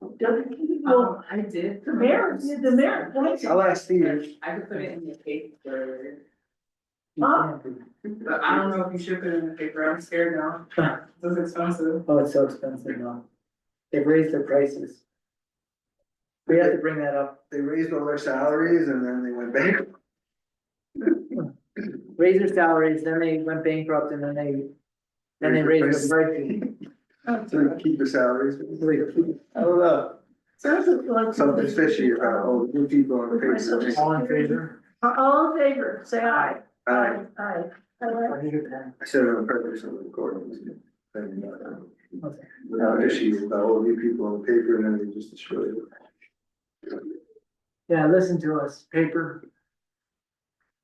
[SPEAKER 3] Well,
[SPEAKER 4] I did.
[SPEAKER 3] the mayor points.
[SPEAKER 1] I'll ask Steve.
[SPEAKER 4] I could put it in the paper,
[SPEAKER 3] Huh?
[SPEAKER 4] but I don't know if you should put it in the paper, I'm scared now, it's expensive.
[SPEAKER 1] Oh, it's so expensive now. They've raised their prices. We have to bring that up.
[SPEAKER 2] They raised all their salaries and then they went back.
[SPEAKER 1] Raise their salaries, then they went bankrupt and then they raised their prices.
[SPEAKER 2] So they keep the salaries. I don't know.
[SPEAKER 3] Sounds like.
[SPEAKER 2] Something's fishy about all the new people on the page.
[SPEAKER 1] All in favor?
[SPEAKER 3] All in favor, say aye.
[SPEAKER 2] I
[SPEAKER 3] Aye. All right.
[SPEAKER 2] said it on purpose on the recording.
[SPEAKER 1] Okay.
[SPEAKER 2] Fishy about all the new people on the paper and then they just destroyed it.
[SPEAKER 1] Yeah, listen to us, paper,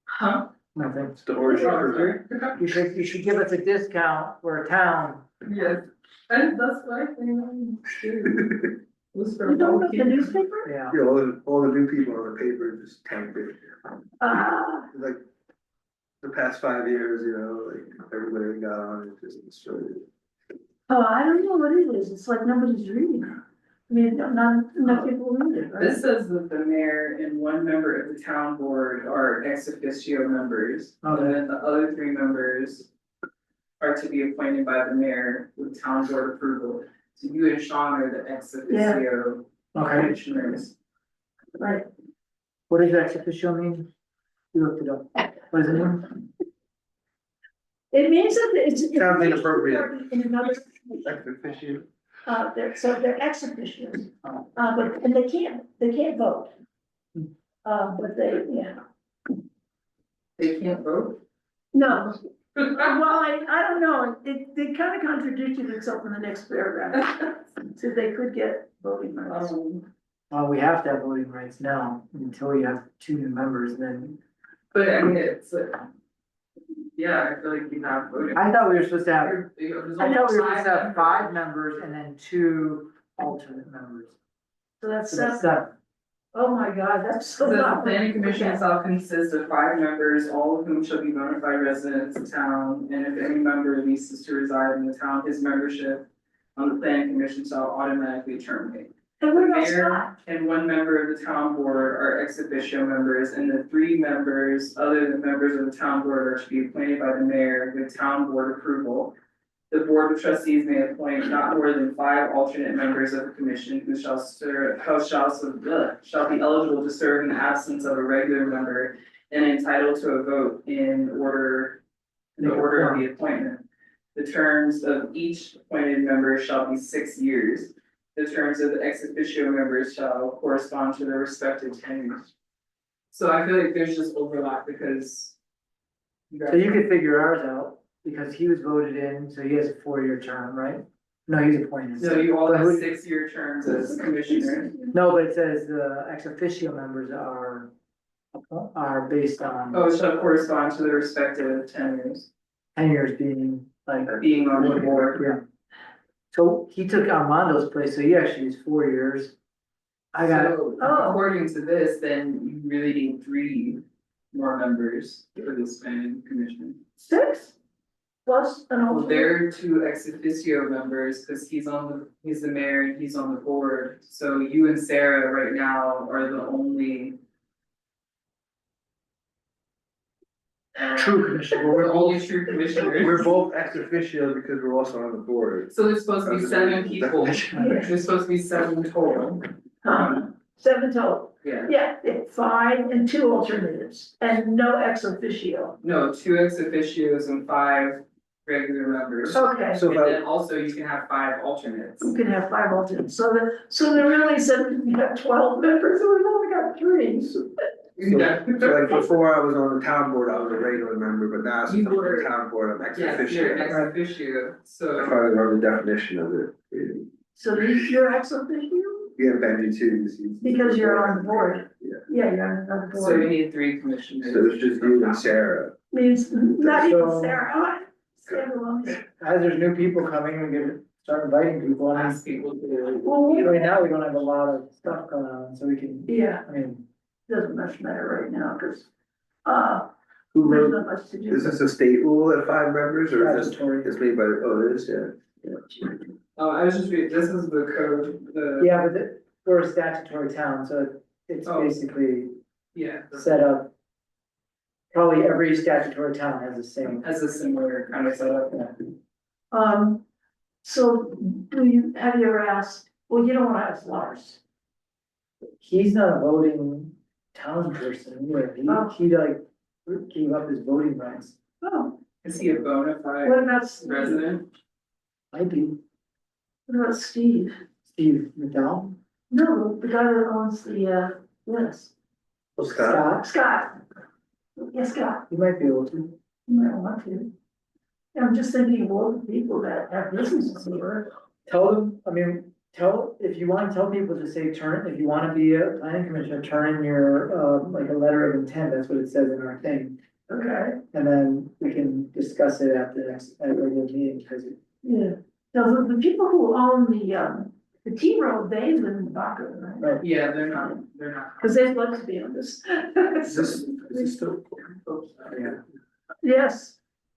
[SPEAKER 4] Huh?
[SPEAKER 1] nothing.
[SPEAKER 2] It's the origin.
[SPEAKER 1] You should give us a discount for a town.
[SPEAKER 4] Yes, and that's why I think I'm sure.
[SPEAKER 3] You don't get the newspaper?
[SPEAKER 1] Yeah.
[SPEAKER 2] Yeah, all the new people on the paper just tanked it. Like, the past 5 years, you know, like, everybody that got on it just destroyed it.
[SPEAKER 3] Oh, I don't know what it is. It's like nobody's reading it. I mean, not enough people read it, right?
[SPEAKER 4] This says that the mayor and one member of the town board are ex officio members,
[SPEAKER 1] Okay.
[SPEAKER 4] and then the other 3 members are to be appointed by the mayor with town board approval. So you and Sean are the ex officio
[SPEAKER 1] Okay,
[SPEAKER 4] commissioners.
[SPEAKER 3] Right.
[SPEAKER 1] what does ex officio mean? You looked it up. What does it mean?
[SPEAKER 3] It means that it's.
[SPEAKER 2] Sounds inappropriate.
[SPEAKER 3] In another.
[SPEAKER 2] Fishy.
[SPEAKER 3] They're ex officios, but, and they can't vote. But they, yeah,
[SPEAKER 4] They can't vote?
[SPEAKER 3] no, Well, I don't know, it kind of contradicted itself in the next paragraph, so they could get voting rights.
[SPEAKER 1] We have to have voting rights now until you have 2 new members, then.
[SPEAKER 4] But I mean, it's like, yeah, I feel like you have voting.
[SPEAKER 1] I thought we were supposed to have,
[SPEAKER 4] There's
[SPEAKER 1] I
[SPEAKER 4] only
[SPEAKER 1] thought we were supposed to have 5
[SPEAKER 4] members.
[SPEAKER 1] members and then 2 alternate members.
[SPEAKER 3] So that's
[SPEAKER 1] So that's
[SPEAKER 3] seven.
[SPEAKER 1] 7.
[SPEAKER 3] Oh my God, that's so.
[SPEAKER 4] So the
[SPEAKER 3] lot.
[SPEAKER 4] planning commission shall consist of 5 members, all of whom shall be bona fide residents of town, and if any member ceases to reside in the town, his membership on the planning commission shall automatically terminate.
[SPEAKER 3] And
[SPEAKER 4] The
[SPEAKER 3] what about
[SPEAKER 4] mayor
[SPEAKER 3] Scott?
[SPEAKER 4] and 1 member of the town board are ex officio members, and the 3 members, other than members of the town board, are to be appointed by the mayor with town board approval. The board of trustees may appoint not more than 5 alternate members of the commission who shall serve, shall be eligible to serve in the absence of a regular member and entitled to a vote in the order of the appointment. The terms of each appointed member shall be 6 years. The terms of the ex officio members shall correspond to their respective tenures. So I feel like there's just overlap because.
[SPEAKER 1] So you could figure ours out, because he was voted in, so he has a 4-year term, right? No, he's appointed.
[SPEAKER 4] So you all
[SPEAKER 1] But
[SPEAKER 4] have
[SPEAKER 1] who-
[SPEAKER 4] 6-year terms as commissioners.
[SPEAKER 1] No, but it says the ex officio members are based on
[SPEAKER 4] Oh, shall correspond to their respective tenures,
[SPEAKER 1] tenures being like.
[SPEAKER 4] being on the board.
[SPEAKER 1] Yeah. So he took Armando's place, so he actually is 4 years. I got,
[SPEAKER 4] So,
[SPEAKER 3] Oh.
[SPEAKER 4] according to this, then you really need 3 more members for this planning commission.
[SPEAKER 3] 6? Plus an
[SPEAKER 4] Well,
[SPEAKER 3] alternate.
[SPEAKER 4] there are 2 ex officio members, cause he's the mayor and he's on the board, so you and Sarah right now are the only.
[SPEAKER 1] true commissioner,
[SPEAKER 4] We're
[SPEAKER 1] we're
[SPEAKER 4] the
[SPEAKER 1] both,
[SPEAKER 4] only true commissioners.
[SPEAKER 2] We're both ex officio because we're also on the board.
[SPEAKER 4] So there's supposed to be 7 people, there's supposed to be 7 total,
[SPEAKER 3] 7 total.
[SPEAKER 4] yeah,
[SPEAKER 3] Yeah, 5 and 2 alternatives, and no ex officio.
[SPEAKER 4] no, 2 ex officios and 5 regular members.
[SPEAKER 3] Okay,
[SPEAKER 2] So
[SPEAKER 4] And
[SPEAKER 2] if I,
[SPEAKER 4] then also you can have 5 alternates.
[SPEAKER 3] you can have 5 alternates, so there really said we have 12 members, so we've only got 3.
[SPEAKER 4] Yeah.
[SPEAKER 2] so like before I was on the town board, I was a regular member, but now since
[SPEAKER 4] You
[SPEAKER 2] I'm on
[SPEAKER 4] were-
[SPEAKER 2] the town board, I'm ex
[SPEAKER 4] Yes,
[SPEAKER 2] officio.
[SPEAKER 4] you're ex officio,
[SPEAKER 2] I
[SPEAKER 4] so,
[SPEAKER 2] probably know the definition of it, really.
[SPEAKER 3] So you're ex officio?
[SPEAKER 2] Yeah, Benji too.
[SPEAKER 3] Because you're on the board.
[SPEAKER 2] Yeah.
[SPEAKER 3] Yeah, you're on the
[SPEAKER 4] so you
[SPEAKER 3] board.
[SPEAKER 4] need 3 commissioners.
[SPEAKER 2] So it's just you and Sarah.
[SPEAKER 3] Means not even
[SPEAKER 1] So-
[SPEAKER 3] Sarah. Stand alone.
[SPEAKER 1] as there's new people coming, we can start inviting people, and
[SPEAKER 4] Ask people to.
[SPEAKER 3] Well,
[SPEAKER 1] right now, we don't have a lot of stuff going on, so we can,
[SPEAKER 3] yeah,
[SPEAKER 1] I mean,
[SPEAKER 3] doesn't much matter right now, cause,
[SPEAKER 1] who
[SPEAKER 3] there's
[SPEAKER 1] wrote
[SPEAKER 3] not much to do.
[SPEAKER 2] Is this a state rule at 5 members or is this,
[SPEAKER 1] statutory?
[SPEAKER 2] it's made by, oh, it is, yeah.
[SPEAKER 4] Oh, I was just reading, this is the code,
[SPEAKER 1] Yeah, but we're a statutory town, so it's
[SPEAKER 4] Oh.
[SPEAKER 1] basically
[SPEAKER 4] yeah,
[SPEAKER 1] set up. Probably every statutory town has the same.
[SPEAKER 4] has a similar kind of setup.
[SPEAKER 3] So have you ever asked, well, you don't wanna ask Lars.
[SPEAKER 1] He's not a voting town person, either.
[SPEAKER 3] Oh.
[SPEAKER 1] He like gave up his voting rights.
[SPEAKER 3] Oh,
[SPEAKER 4] Is he a bona fide
[SPEAKER 3] what about Steve?
[SPEAKER 4] resident?
[SPEAKER 1] Might be
[SPEAKER 3] What about Steve?
[SPEAKER 1] Steve McDowell.
[SPEAKER 3] No, the guy that owns the, list.
[SPEAKER 2] Scott.
[SPEAKER 3] Scott. Yes, Scott,
[SPEAKER 1] He might be able to.
[SPEAKER 3] you might want to. I'm just thinking of all the people that have businesses here.
[SPEAKER 1] Tell them, I mean, if you wanna tell people to say if you wanna be a planning commissioner, turn in your, like a letter of intent, that's what it says in our thing.
[SPEAKER 3] Okay,
[SPEAKER 1] And then we can discuss it at the next, at a regular meeting, because
[SPEAKER 3] yeah. Now, the people who own the T road, they live in Baca, right?
[SPEAKER 4] Yeah, they're not.
[SPEAKER 3] Cause they'd love to be on this.
[SPEAKER 2] Is this still?
[SPEAKER 1] yeah.
[SPEAKER 3] Yes,